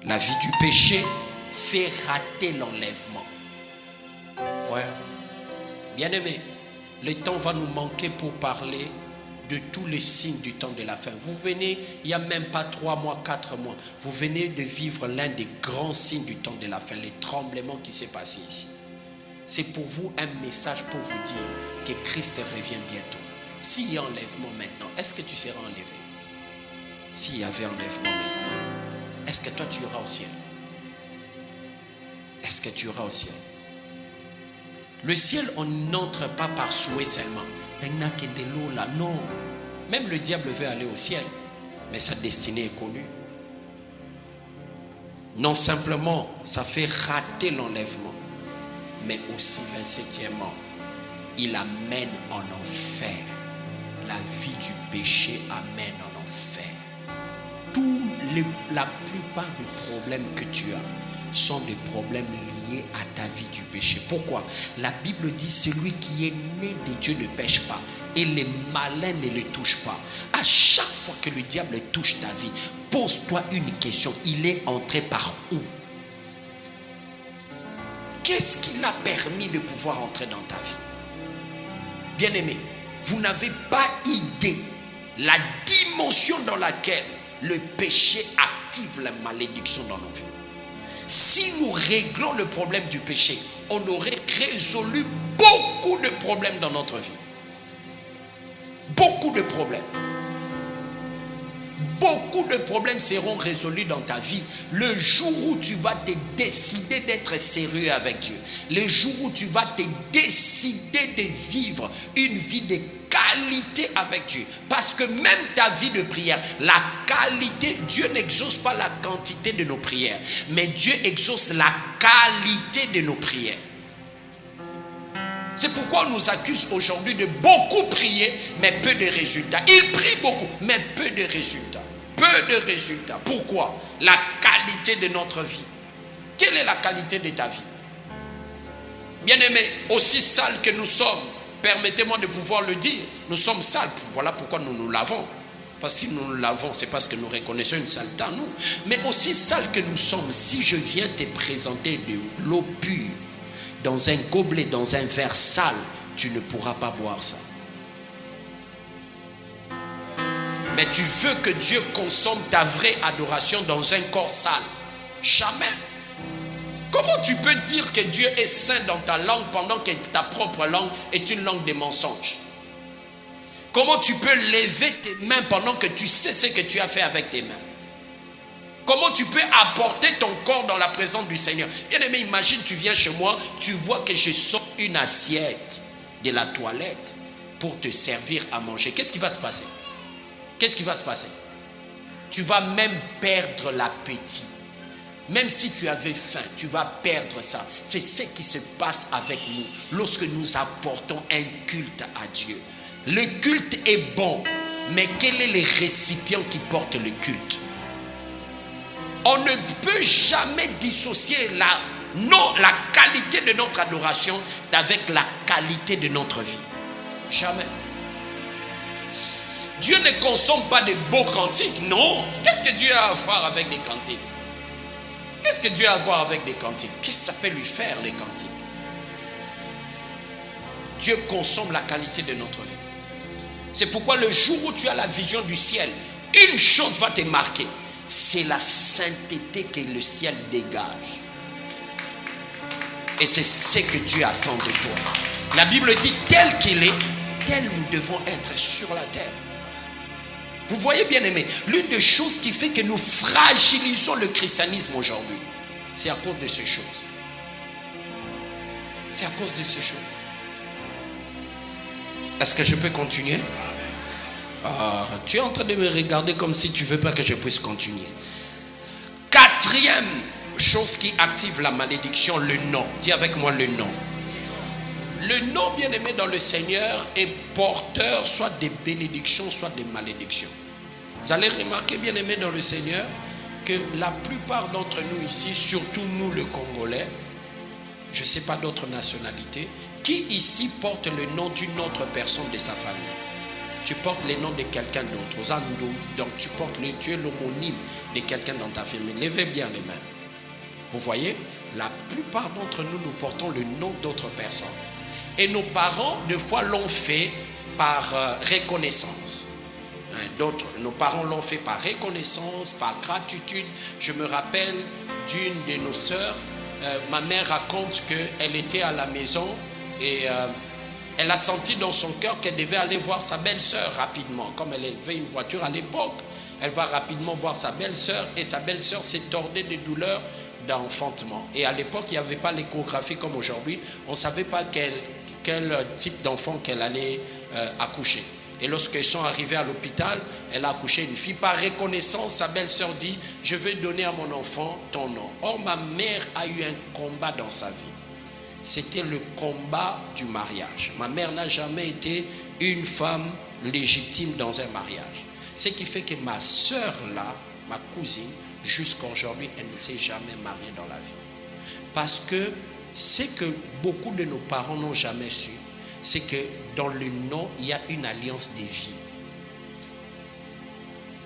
La vie du péché fait rater l'enlèvement. Ouais. Bien-aimé, le temps va nous manquer pour parler de tous les signes du temps de la fin. Vous venez, il n'y a même pas 3 mois, 4 mois, vous venez de vivre l'un des grands signes du temps de la fin, le tremblement qui s'est passé ici. C'est pour vous un message pour vous dire que Christ revient bientôt. S'il y a enlèvement maintenant, est-ce que tu seras enlevé? S'il y avait enlèvement maintenant, est-ce que toi tu iras au ciel? Est-ce que tu iras au ciel? Le ciel, on n'entre pas par souhait seulement. Il n'y a que de l'eau là. Non. Même le diable veut aller au ciel, mais sa destinée est connue. Non simplement, ça fait rater l'enlèvement, mais aussi 27e, il amène en enfer. La vie du péché amène en enfer. La plupart des problèmes que tu as sont des problèmes liés à ta vie du péché. Pourquoi? La Bible dit, celui qui est né de Dieu ne pêche pas et les malins ne le touchent pas. À chaque fois que le diable touche ta vie, pose-toi une question. Il est entré par où? Qu'est-ce qui l'a permis de pouvoir entrer dans ta vie? Bien-aimé, vous n'avez pas idée la dimension dans laquelle le péché active la malédiction dans nos vies. Si nous réglons le problème du péché, on aurait résolu beaucoup de problèmes dans notre vie. Beaucoup de problèmes. Beaucoup de problèmes seront résolus dans ta vie le jour où tu vas te décider d'être sérieux avec Dieu. Le jour où tu vas te décider de vivre une vie de qualité avec Dieu. Parce que même ta vie de prière, la qualité, Dieu n'exauce pas la quantité de nos prières, mais Dieu exauce la qualité de nos prières. C'est pourquoi on nous accuse aujourd'hui de beaucoup prier, mais peu de résultats. Ils prient beaucoup, mais peu de résultats. Peu de résultats. Pourquoi? La qualité de notre vie. Quelle est la qualité de ta vie? Bien-aimés, aussi sales que nous sommes, permettez-moi de pouvoir le dire, nous sommes sales. Voilà pourquoi nous nous lavons. Parce que si nous nous lavons, c'est parce que nous reconnaissons une saleté en nous. Mais aussi sales que nous sommes, si je viens te présenter de l'eau pure, dans un gobelet, dans un verre sale, tu ne pourras pas boire ça. Mais tu veux que Dieu consomme ta vraie adoration dans un corps sale? Jamais. Comment tu peux dire que Dieu est saint dans ta langue pendant que ta propre langue est une langue de mensonges? Comment tu peux lever tes mains pendant que tu sais ce que tu as fait avec tes mains? Comment tu peux apporter ton corps dans la présence du Seigneur? Bien aimé, imagine, tu viens chez moi, tu vois que je sors une assiette de la toilette pour te servir à manger. Qu'est-ce qui va se passer? Qu'est-ce qui va se passer? Tu vas même perdre l'appétit. Même si tu avais faim, tu vas perdre ça. C'est ce qui se passe avec nous lorsque nous apportons un culte à Dieu. Le culte est bon, mais quel est le récipient qui porte le culte? On ne peut jamais dissocier la qualité de notre adoration avec la qualité de notre vie. Jamais. Dieu ne consomme pas de beaux cantiques, non. Qu'est-ce que Dieu a à voir avec des cantiques? Qu'est-ce que Dieu a à voir avec des cantiques? Qu'est-ce que ça peut lui faire, les cantiques? Dieu consomme la qualité de notre vie. C'est pourquoi le jour où tu as la vision du ciel, une chose va te marquer. C'est la sainteté que le ciel dégage. Et c'est ce que Dieu attend de toi. La Bible dit, tel qu'il est, tel nous devons être sur la terre. Vous voyez, bien aimé, l'une des choses qui fait que nous fragilisons le christianisme aujourd'hui, c'est à cause de ces choses. C'est à cause de ces choses. Est-ce que je peux continuer? Tu es en train de me regarder comme si tu ne veux pas que je puisse continuer. Quatrième chose qui active la malédiction, le nom. Dis avec moi le nom. Le nom, bien aimé dans le Seigneur, est porteur soit des bénédictions, soit des malédictions. Vous allez remarquer, bien aimé dans le Seigneur, que la plupart d'entre nous ici, surtout nous le Congolais, je ne sais pas d'autres nationalités, qui ici porte le nom d'une autre personne de sa famille? Tu portes le nom de quelqu'un d'autre, Zandou, donc tu es l'homonyme de quelqu'un dans ta famille. Levez bien les mains. Vous voyez, la plupart d'entre nous, nous portons le nom d'autres personnes. Et nos parents, des fois, l'ont fait par reconnaissance. D'autres, nos parents l'ont fait par reconnaissance, par gratitude. Je me rappelle d'une de nos sœurs, ma mère raconte qu'elle était à la maison et elle a senti dans son cœur qu'elle devait aller voir sa belle-sœur rapidement. Comme elle avait une voiture à l'époque, elle va rapidement voir sa belle-sœur et sa belle-sœur s'est tordée de douleurs d'enfantement. Et à l'époque, il n'y avait pas l'échographie comme aujourd'hui. On ne savait pas quel type d'enfant qu'elle allait accoucher. Et lorsqu'ils sont arrivés à l'hôpital, elle a accouché une fille. Par reconnaissance, sa belle-sœur dit, je vais donner à mon enfant ton nom. Or, ma mère a eu un combat dans sa vie. C'était le combat du mariage. Ma mère n'a jamais été une femme légitime dans un mariage. Ce qui fait que ma soeur là, ma cousine, jusqu'à aujourd'hui, elle ne s'est jamais mariée dans la vie. Parce que ce que beaucoup de nos parents n'ont jamais su, c'est que dans le nom, il y a une alliance des vies.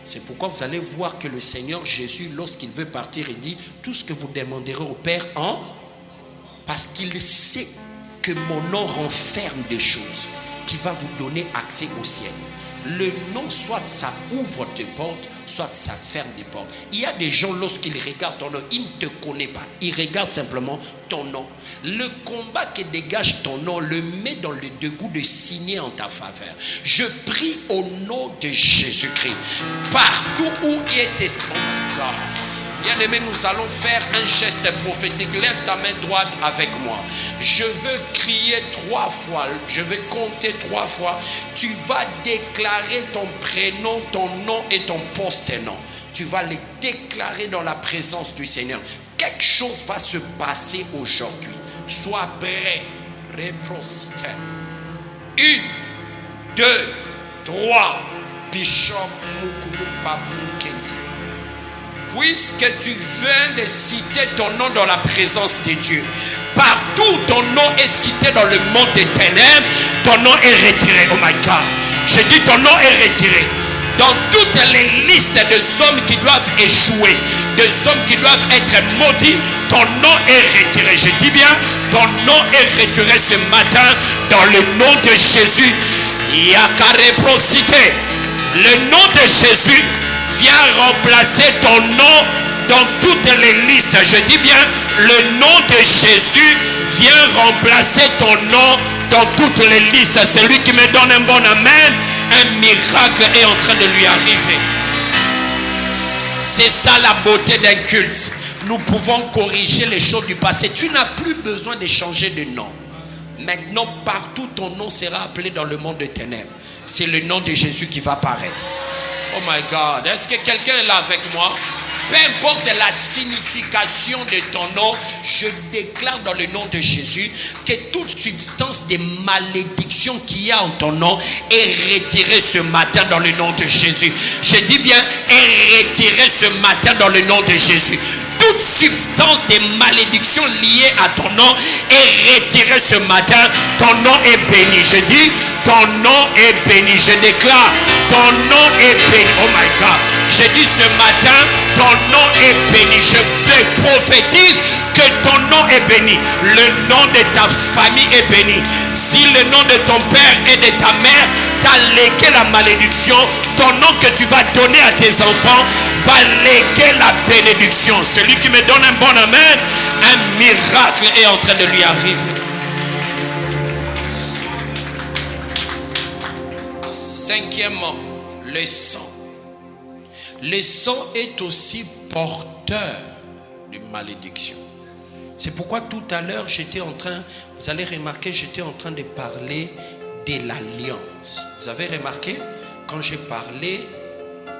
C'est pourquoi vous allez voir que le Seigneur Jésus, lorsqu'il veut partir, il dit, tout ce que vous demanderez au Père en... Parce qu'il sait que mon nom renferme des choses qui va vous donner accès au ciel. Le nom, soit ça ouvre des portes, soit ça ferme des portes. Il y a des gens, lorsqu'ils regardent ton nom, ils ne te connaissent pas. Ils regardent simplement ton nom. Le combat qui dégage ton nom le met dans le dégoût de signer en ta faveur. Je prie au nom de Jésus-Christ. Partout où il est... Oh my God. Bien-aimé, nous allons faire un geste prophétique. Lève ta main droite avec moi. Je veux crier 3 fois. Je vais compter 3 fois. Tu vas déclarer ton prénom, ton nom et ton post-nom. Tu vas les déclarer dans la présence du Seigneur. Quelque chose va se passer aujourd'hui. Sois prêt. Réprocité. 1, 2, 3. Bishop Mukulu Pamukendi. Puisque tu viens de citer ton nom dans la présence de Dieu, partout ton nom est cité dans le monde des ténèbres, ton nom est retiré. Oh my God. Je dis ton nom est retiré. Dans toutes les listes des hommes qui doivent échouer, des hommes qui doivent être maudits, ton nom est retiré. Je dis bien, ton nom est retiré ce matin dans le nom de Jésus. Il y a qu'à réprociter. Le nom de Jésus vient remplacer ton nom dans toutes les listes. Je dis bien, le nom de Jésus vient remplacer ton nom dans toutes les listes. Celui qui me donne un bon amen, Un miracle est en train de lui arriver. C'est ça la beauté d'un culte. Nous pouvons corriger les choses du passé. Tu n'as plus besoin de changer de nom. Maintenant, partout ton nom sera appelé dans le monde des ténèbres. C'est le nom de Jésus qui va paraître. Oh my God. Est-ce que quelqu'un est là avec moi? Peu importe la signification de ton nom, je déclare dans le nom de Jésus que toute substance de malédiction qu'il y a en ton nom est retirée ce matin dans le nom de Jésus. Je dis bien, est retirée ce matin dans le nom de Jésus. Toute substance de malédiction liée à ton nom est retirée ce matin. Ton nom est béni. Je dis, ton nom est béni. Je déclare, ton nom est béni. Oh my God. Je dis ce matin, ton nom est béni. Je prophétise que ton nom est béni. Le nom de ta famille est béni. Si le nom de ton père et de ta mère t'a légué la malédiction, ton nom que tu vas donner à tes enfants va léguer la bénédiction. Celui qui me donne un bon amen, un miracle est en train de lui arriver. Cinquièmement, le sang. Le sang est aussi porteur de malédiction. C'est pourquoi tout à l'heure, vous allez remarquer, j'étais en train de parler de l'alliance. Vous avez remarqué, quand j'ai parlé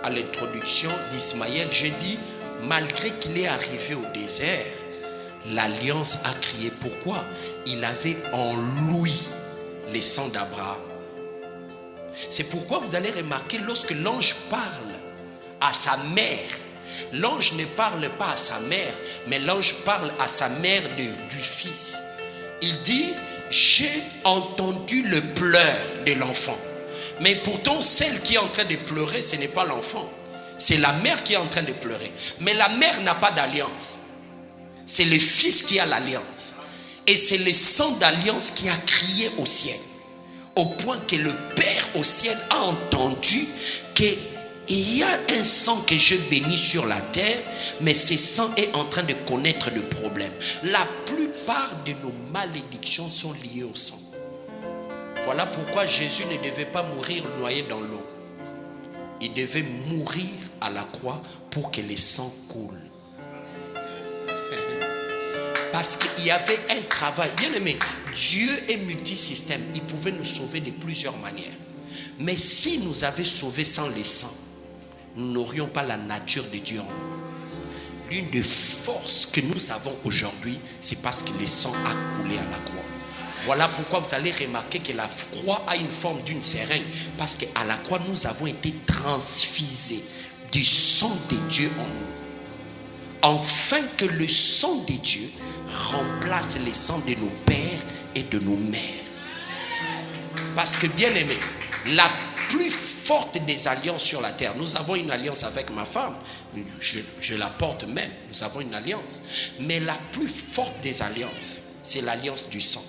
à l'introduction d'Ismaël, j'ai dit, malgré qu'il est arrivé au désert, l'alliance a crié. Pourquoi? Il avait en lui le sang d'Abraham. C'est pourquoi vous allez remarquer, lorsque l'ange parle à sa mère, l'ange ne parle pas à sa mère, mais l'ange parle à sa mère du fils. Il dit, j'ai entendu le pleur de l'enfant. Mais pourtant, celle qui est en train de pleurer, ce n'est pas l'enfant. C'est la mère qui est en train de pleurer. Mais la mère n'a pas d'alliance. C'est le fils qui a l'alliance. Et c'est le sang d'alliance qui a crié au ciel. Au point que le Père au ciel a entendu qu'il y a un sang que je bénis sur la terre, mais ce sang est en train de connaître des problèmes. La plupart de nos malédictions sont liées au sang. Voilà pourquoi Jésus ne devait pas mourir noyé dans l'eau. Il devait mourir à la croix pour que le sang coule. Parce qu'il y avait un travail. Bien aimé, Dieu est multisystème. Il pouvait nous sauver de plusieurs manières. Mais s'il nous avait sauvés sans le sang, nous n'aurions pas la nature de Dieu en nous. L'une des forces que nous avons aujourd'hui, c'est parce que le sang a coulé à la croix. Voilà pourquoi vous allez remarquer que la croix a une forme d'une seringue. Parce qu'à la croix, nous avons été transfusés du sang de Dieu en nous. Afin que le sang de Dieu remplace le sang de nos pères et de nos mères. Parce que bien aimé, la plus forte des alliances sur la terre, nous avons une alliance avec ma femme, je la porte même, nous avons une alliance. Mais la plus forte des alliances, c'est l'alliance du sang.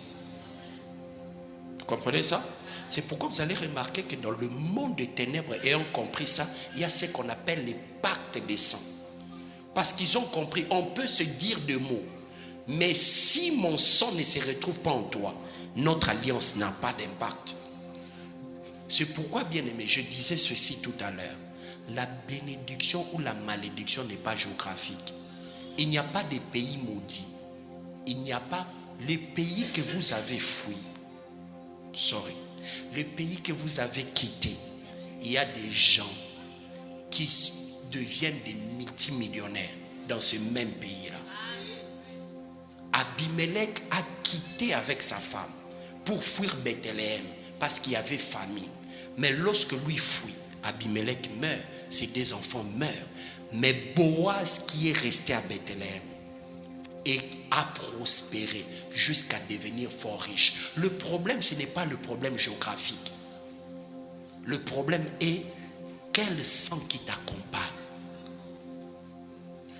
Vous comprenez ça? C'est pourquoi vous allez remarquer que dans le monde des ténèbres, ayant compris ça, il y a ce qu'on appelle les pactes des sang. Parce qu'ils ont compris, on peut se dire de mots, mais si mon sang ne se retrouve pas en toi, notre alliance n'a pas d'impact. C'est pourquoi, bien aimé, je disais ceci tout à l'heure. La bénédiction ou la malédiction n'est pas géographique. Il n'y a pas de pays maudits. Il n'y a pas le pays que vous avez fui. Le pays que vous avez quitté. Il y a des gens qui deviennent des multimillionnaires dans ce même pays-là. Abimelech a quitté avec sa femme pour fuir Bethléem parce qu'il y avait famine. Mais lorsque lui fuit, Abimelech meurt, ses deux enfants meurent. Mais Boaz qui est resté à Bethléem et a prospéré jusqu'à devenir fort riche. Le problème, ce n'est pas le problème géographique. Le problème est quel sang qui t'accompagne.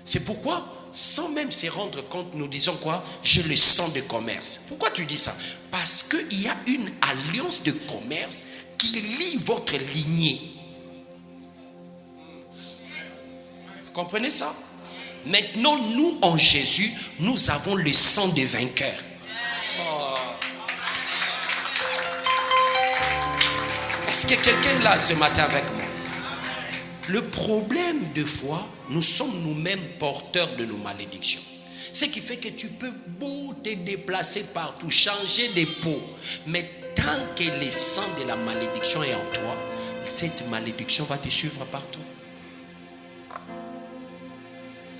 C'est pourquoi, sans même se rendre compte, nous disons quoi? J'ai le sang de commerce. Pourquoi tu dis ça? Parce qu'il y a une alliance de commerce qui lie votre lignée. Vous comprenez ça? Maintenant, nous, en Jésus, nous avons le sang des vainqueurs. Oh. Est-ce que quelqu'un est là ce matin avec moi? Le problème de foi, nous sommes nous-mêmes porteurs de nos malédictions. Ce qui fait que tu peux beau te déplacer partout, changer de peau, mais tant que le sang de la malédiction est en toi, cette malédiction va te suivre partout.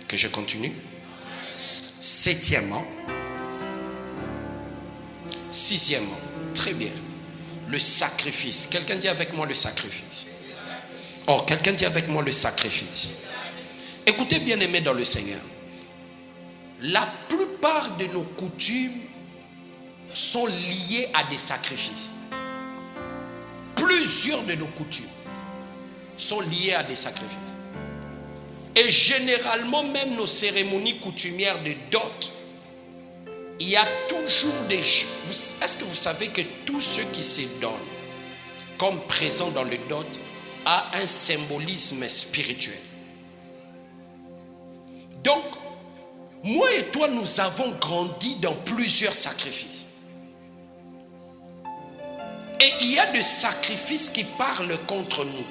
Que je continue. Sixièmement, très bien, le sacrifice. Quelqu'un dit avec moi le sacrifice. Oh, quelqu'un dit avec moi le sacrifice. Écoutez, bien-aimés dans le Seigneur, la plupart de nos coutumes sont liées à des sacrifices. Plusieurs de nos coutumes sont liées à des sacrifices. Et généralement, même nos cérémonies coutumières de dot, il y a toujours des choses. Est-ce que vous savez que tout ce qui se donne comme présent dans le dot a un symbolisme spirituel? Donc, moi et toi, nous avons grandi dans plusieurs sacrifices. Et il y a des sacrifices qui parlent contre nous.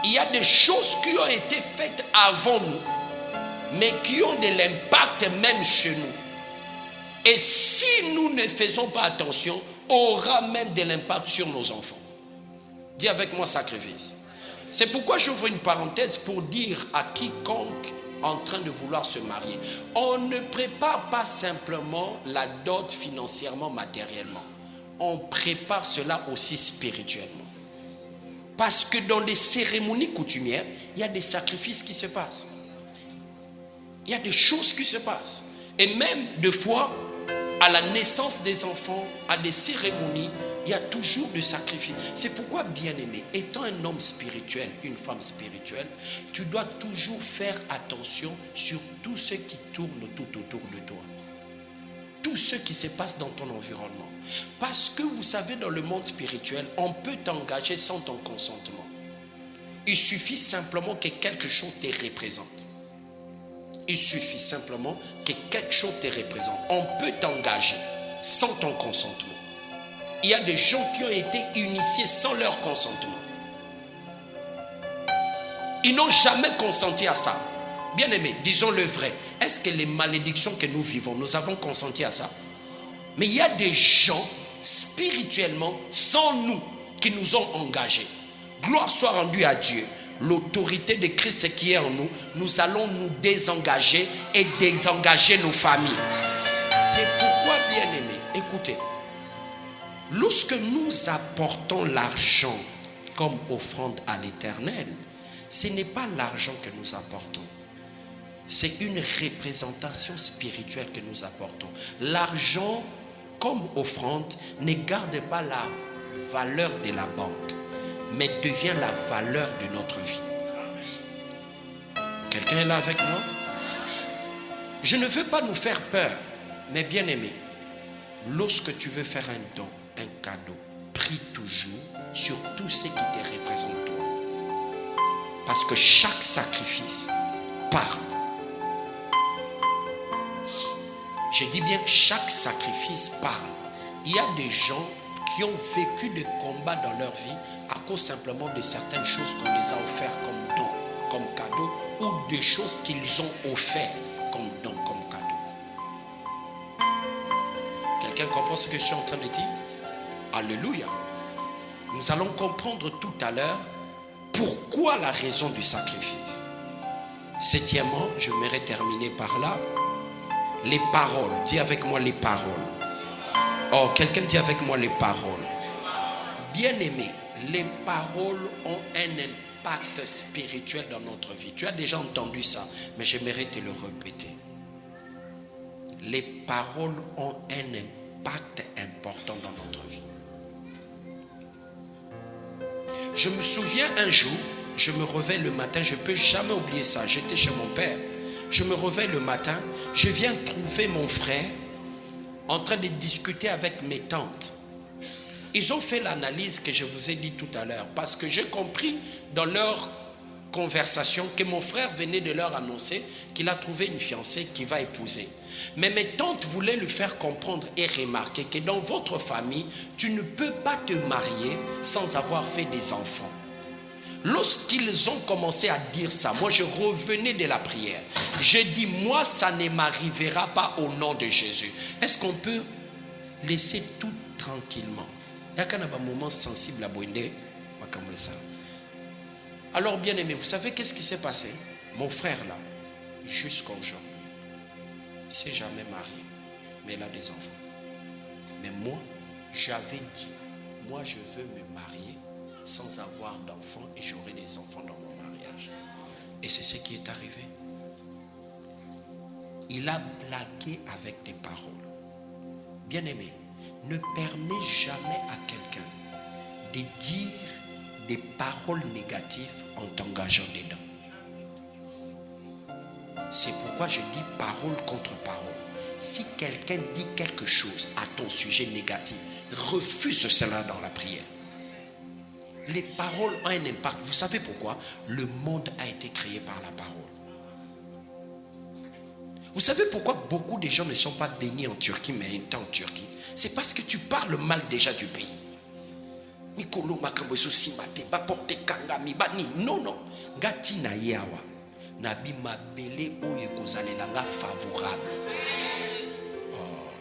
Il y a des choses qui ont été faites avant nous, mais qui ont de l'impact même chez nous. Et si nous ne faisons pas attention, aura même de l'impact sur nos enfants. Dis avec moi sacrifice. C'est pourquoi j'ouvre une parenthèse pour dire à quiconque en train de vouloir se marier, on ne prépare pas simplement la dot financièrement, matériellement. On prépare cela aussi spirituellement. Parce que dans les cérémonies coutumières, il y a des sacrifices qui se passent. Il y a des choses qui se passent. Et même des fois, à la naissance des enfants, à des cérémonies, il y a toujours des sacrifices. C'est pourquoi, bien-aimé, étant un homme spirituel, une femme spirituelle, tu dois toujours faire attention sur tout ce qui tourne tout autour de toi. Tout ce qui se passe dans ton environnement. Parce que vous savez, dans le monde spirituel, on peut t'engager sans ton consentement. Il suffit simplement que quelque chose te représente. Il suffit simplement que quelque chose te représente. On peut t'engager sans ton consentement. Il y a des gens qui ont été initiés sans leur consentement. Ils n'ont jamais consenti à ça. Bien aimé, disons le vrai. Est-ce que les malédictions que nous vivons, nous avons consenti à ça? Mais il y a des gens, spirituellement, sans nous, qui nous ont engagés. Gloire soit rendue à Dieu. L'autorité de Christ qui est en nous, nous allons nous désengager et désengager nos familles. C'est pourquoi, bien aimé, écoutez, lorsque nous apportons l'argent comme offrande à l'Éternel, ce n'est pas l'argent que nous apportons. C'est une représentation spirituelle que nous apportons. L'argent, comme offrande, ne garde pas la valeur de la banque, mais devient la valeur de notre vie. Quelqu'un est là avec moi? Je ne veux pas nous faire peur, mais bien aimé, lorsque tu veux faire un don, un cadeau, prie toujours sur tout ce qui te représente toi. Parce que chaque sacrifice parle. Je dis bien, chaque sacrifice parle. Il y a des gens qui ont vécu des combats dans leur vie à cause simplement de certaines choses qu'on les a offertes comme don, comme cadeau, ou des choses qu'ils ont offertes comme don, comme cadeau. Quelqu'un comprend ce que je suis en train de dire? Alléluia. Nous allons comprendre tout à l'heure pourquoi la raison du sacrifice. Septièmement, je m'aimerais terminer par là. Les paroles. Dis avec moi les paroles. Oh, quelqu'un dit avec moi les paroles. Bien-aimé, les paroles ont un impact spirituel dans notre vie. Tu as déjà entendu ça, mais j'aimerais te le répéter. Les paroles ont un impact important dans notre vie. Je me souviens un jour, je me réveille le matin, je ne peux jamais oublier ça. J'étais chez mon père. Je me réveille le matin, je viens trouver mon frère en train de discuter avec mes tantes. Ils ont fait l'analyse que je vous ai dit tout à l'heure, parce que j'ai compris dans leur conversation que mon frère venait de leur annoncer qu'il a trouvé une fiancée qu'il va épouser. Mais mes tantes voulaient lui faire comprendre et remarquer que dans votre famille, tu ne peux pas te marier sans avoir fait des enfants. Lorsqu'ils ont commencé à dire ça, moi je revenais de la prière. J'ai dit, moi ça ne m'arrivera pas au nom de Jésus. Est-ce qu'on peut laisser tout tranquillement? Il y a un moment sensible à Bouindé. Alors bien aimé, vous savez qu'est-ce qui s'est passé? Mon frère là, jusqu'à aujourd'hui, il ne s'est jamais marié, mais il a des enfants. Mais moi, j'avais dit, moi je veux me marier sans avoir d'enfants et j'aurai des enfants dans mon mariage. Et c'est ce qui est arrivé. Il a blagué avec des paroles. Bien aimé, ne permets jamais à quelqu'un de dire des paroles négatives en t'engageant dedans. C'est pourquoi je dis parole contre parole. Si quelqu'un dit quelque chose à ton sujet négatif, refuse cela dans la prière. Les paroles ont un impact. Vous savez pourquoi? Le monde a été créé par la parole. Vous savez pourquoi beaucoup de gens ne sont pas bénis en Turquie, mais étant en Turquie? C'est parce que tu parles mal déjà du pays. Non, non. Gati na yawa. Nabi mabele oye kozalelanga favorable.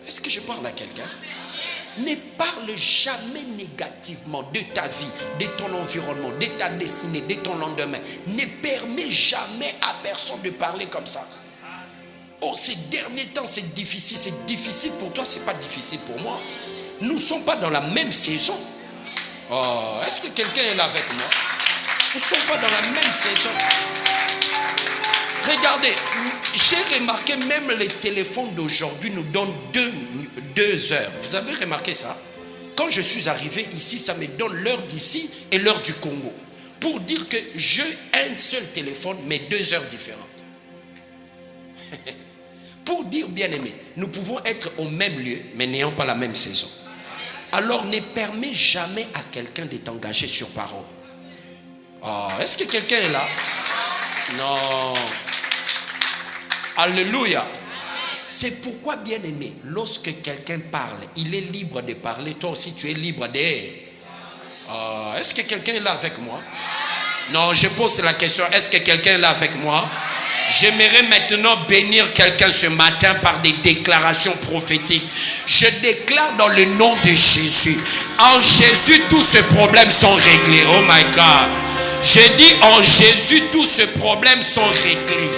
Est-ce que je parle à quelqu'un? Ne parle jamais négativement de ta vie, de ton environnement, de ta destinée, de ton lendemain. Ne permets jamais à personne de parler comme ça. Oh, ces derniers temps, c'est difficile. C'est difficile pour toi, c'est pas difficile pour moi. Nous ne sommes pas dans la même saison. Oh, est-ce que quelqu'un est là avec moi? Nous ne sommes pas dans la même saison. Regardez, j'ai remarqué même les téléphones d'aujourd'hui nous donnent 2 heures. Vous avez remarqué ça? Quand je suis arrivé ici, ça me donne l'heure d'ici et l'heure du Congo. Pour dire que j'ai un seul téléphone, mais 2 heures différentes. Pour dire, bien aimé, nous pouvons être au même lieu, mais n'ayant pas la même saison. Alors ne permets jamais à quelqu'un de t'engager sur parole. Oh, est-ce que quelqu'un est là? Non. Alléluia. C'est pourquoi, bien aimé, lorsque quelqu'un parle, il est libre de parler. Toi aussi, tu es libre de... Oh, est-ce que quelqu'un est là avec moi? Non, je pose la question. Est-ce que quelqu'un est là avec moi? J'aimerais maintenant bénir quelqu'un ce matin par des déclarations prophétiques. Je déclare dans le nom de Jésus. En Jésus, tous ces problèmes sont réglés. Oh my God. Je dis en Jésus, tous ces problèmes sont réglés.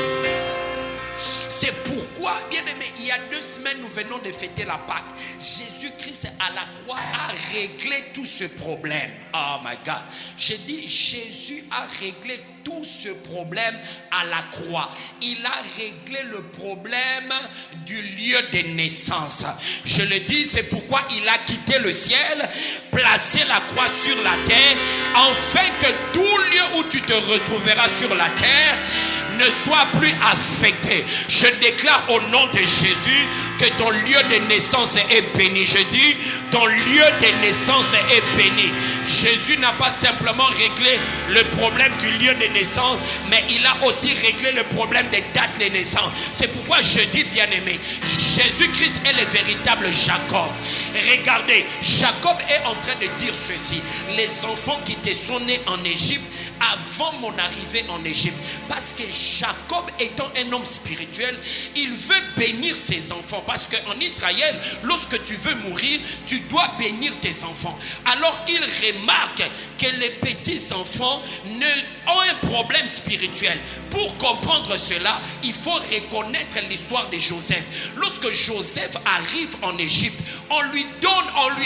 C'est pourquoi, bien aimé, il y a 2 semaines, nous venons de fêter la Pâque. Jésus-Christ à la croix a réglé tout ce problème. Oh my God. J'ai dit, Jésus a réglé tout ce problème à la croix. Il a réglé le problème du lieu de naissance. Je le dis, c'est pourquoi il a quitté le ciel, placé la croix sur la terre, afin que tout lieu où tu te retrouveras sur la terre ne soit plus affecté. Je déclare au nom de Jésus que ton lieu de naissance est béni. Je dis, ton lieu de naissance est béni. Jésus n'a pas simplement réglé le problème du lieu de naissance, mais il a aussi réglé le problème des dates de naissance. C'est pourquoi je dis, bien aimé, Jésus-Christ est le véritable Jacob. Regardez, Jacob est en train de dire ceci: les enfants qui te sont nés en Égypte avant mon arrivée en Égypte, parce que Jacob étant un homme spirituel, il veut bénir ses enfants, parce qu'en Israël, lorsque tu veux mourir, tu dois bénir tes enfants. Alors il remarque que les petits enfants ont un problème spirituel. Pour comprendre cela, il faut reconnaître l'histoire de Joseph. Lorsque Joseph arrive en Égypte, on lui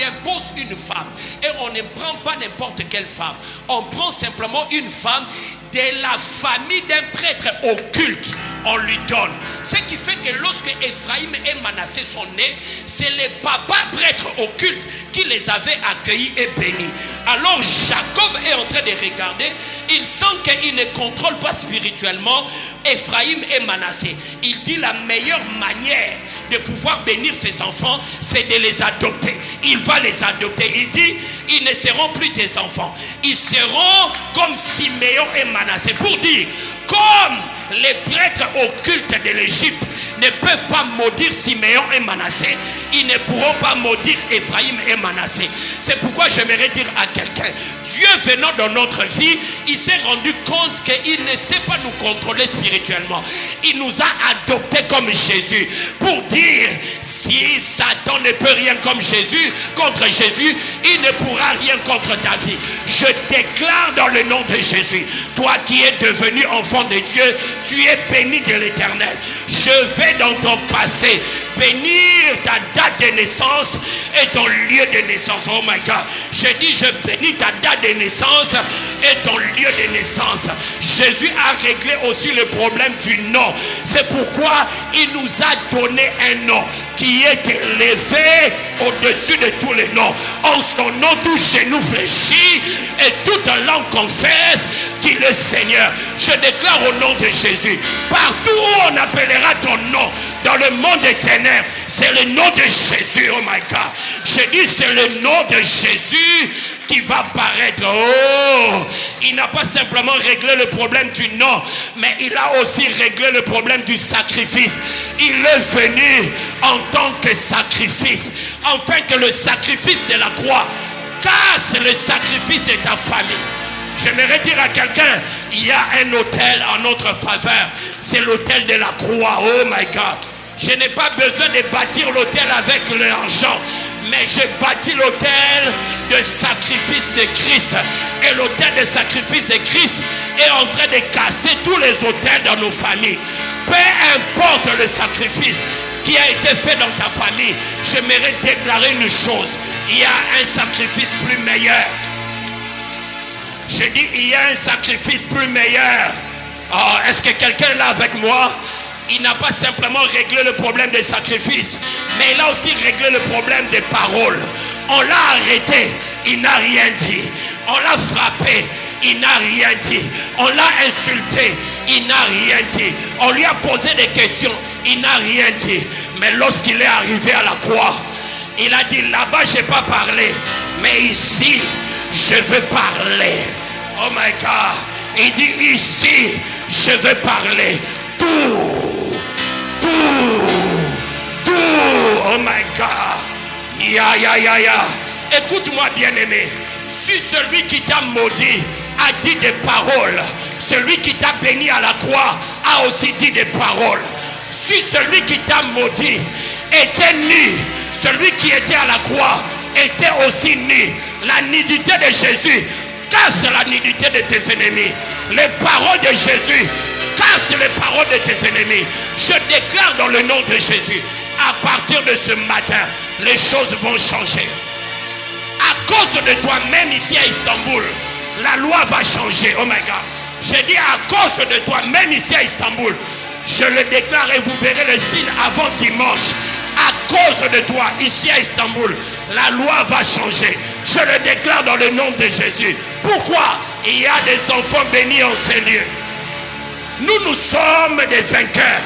impose une femme, et on ne prend pas n'importe quelle femme, on prend simplement une femme de la famille d'un prêtre occulte. On lui donne. Ce qui fait que lorsque Ephraïm et Manassé sont nés, c'est les papas prêtres occultes qui les avaient accueillis et bénis. Alors Jacob est en train de regarder. Il sent qu'il ne contrôle pas spirituellement Ephraïm et Manassé. Il dit, la meilleure manière de pouvoir bénir ses enfants, c'est de les adopter. Il va les adopter. Il dit, ils ne seront plus tes enfants. Ils seront comme Siméon et Manassé. Pour dire, comme les prêtres occultes de l'Égypte ne peuvent pas maudire Siméon et Manassé, ils ne pourront pas maudire Ephraïm et Manassé. C'est pourquoi j'aimerais dire à quelqu'un, Dieu venant dans notre vie, il s'est rendu compte qu'il ne sait pas nous contrôler spirituellement. Il nous a adoptés comme Jésus. Pour dire, si Satan ne peut rien comme Jésus, contre Jésus, il ne pourra rien contre ta vie. Je déclare dans le nom de Jésus, toi qui es devenu enfant de Dieu, tu es béni de l'Éternel. Je vais dans ton passé bénir ta date de naissance et ton lieu de naissance. Oh my God. Je dis, je bénis ta date de naissance et ton lieu de naissance. Jésus a réglé aussi le problème du nom. C'est pourquoi il nous a donné un nom qui est élevé au-dessus de tous les noms. En son nom, tout genou fléchit et toute langue confesse qu'il est Seigneur. Je déclare au nom de Jésus, partout où on appellera ton nom, dans le monde des ténèbres, c'est le nom de Jésus. Oh my God. Je dis, c'est le nom de Jésus qui va paraître. Oh, il n'a pas simplement réglé le problème du nom, mais il a aussi réglé le problème du sacrifice. Il est venu en tant que sacrifice, afin que le sacrifice de la croix casse le sacrifice de ta famille. J'aimerais dire à quelqu'un, il y a un autel en notre faveur, c'est l'autel de la croix. Oh my God. Je n'ai pas besoin de bâtir l'autel avec l'argent, mais j'ai bâti l'autel de sacrifice de Christ. Et l'autel de sacrifice de Christ est en train de casser tous les autels dans nos familles. Peu importe le sacrifice qui a été fait dans ta famille, j'aimerais déclarer une chose. Il y a un sacrifice plus meilleur. Je dis, il y a un sacrifice plus meilleur. Oh, est-ce que quelqu'un est là avec moi? Il n'a pas simplement réglé le problème des sacrifices, mais il a aussi réglé le problème des paroles. On l'a arrêté, il n'a rien dit. On l'a frappé, il n'a rien dit. On l'a insulté, il n'a rien dit. On lui a posé des questions, il n'a rien dit. Mais lorsqu'il est arrivé à la croix, il a dit, là-bas je n'ai pas parlé, mais ici je veux parler. Oh my God. Il dit, ici je veux parler. Tout. Oh my God. Ya. Écoute-moi, bien-aimé. Si celui qui t'a maudit a dit des paroles, celui qui t'a béni à la croix a aussi dit des paroles. Si celui qui t'a maudit était nu, celui qui était à la croix était aussi nu. La nudité de Jésus casse la nudité de tes ennemis. Les paroles de Jésus casse les paroles de tes ennemis. Je déclare dans le nom de Jésus, à partir de ce matin, les choses vont changer. À cause de toi, même ici à Istanbul, la loi va changer. Oh my God. Je dis à cause de toi, même ici à Istanbul, je le déclare et vous verrez le signe avant dimanche. À cause de toi, ici à Istanbul, la loi va changer. Je le déclare dans le nom de Jésus. Pourquoi? Il y a des enfants bénis en ces lieux. Nous sommes des vainqueurs.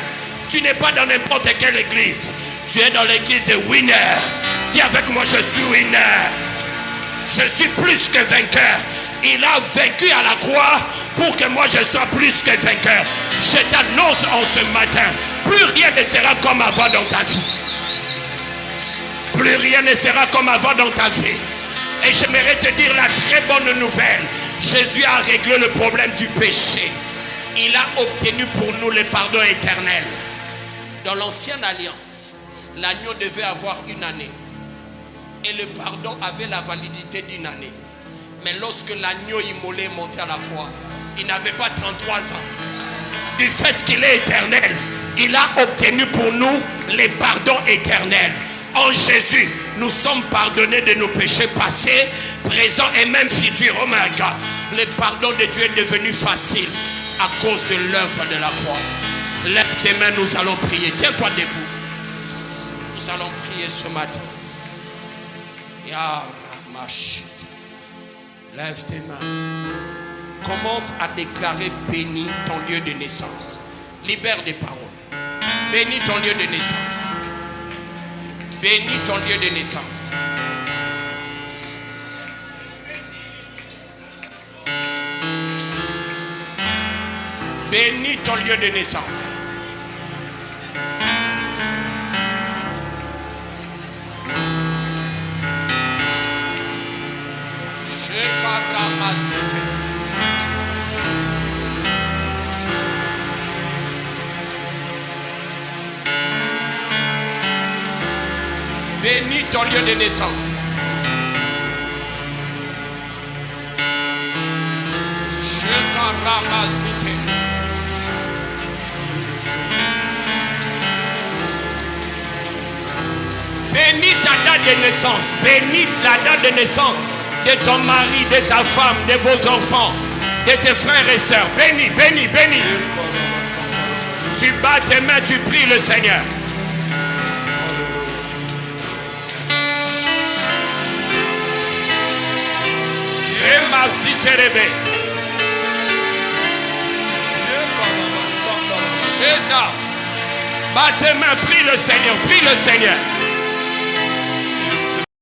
Tu n'es pas dans n'importe quelle église. Tu es dans l'église de winner. Dis avec moi, je suis winner. Je suis plus que vainqueur. Il a vaincu à la croix pour que moi je sois plus que vainqueur. Je t'annonce en ce matin, plus rien ne sera comme avant dans ta vie. Plus rien ne sera comme avant dans ta vie. Et j'aimerais te dire la très bonne nouvelle. Jésus a réglé le problème du péché. Il a obtenu pour nous le pardon éternel. Dans l'ancienne alliance, l'agneau devait avoir une année. Et le pardon avait la validité d'une année. Mais lorsque l'agneau immolé est monté à la croix, il n'avait pas 33 ans. Du fait qu'il est éternel, il a obtenu pour nous les pardons éternels. En Jésus, nous sommes pardonnés de nos péchés passés, présents et même futurs. Oh my God, le pardon de Dieu est devenu facile à cause de l'œuvre de la croix. Lève tes mains, nous allons prier. Tiens-toi debout. Nous allons prier ce matin. Ya Ramash. Lève tes mains. Commence à déclarer béni ton lieu de naissance. Libère des paroles. Bénis ton lieu de naissance. Bénis ton lieu de naissance. Bénis ton lieu de naissance. Bénis ton lieu de naissance. Bénis ta date de naissance. Bénis la date de naissance de ton mari, de ta femme, de vos enfants, de tes frères et sœurs. Bénis, bénis, bénis. Tu bats tes mains, tu pries le Seigneur. Bats tes mains, prie le Seigneur, prie le Seigneur.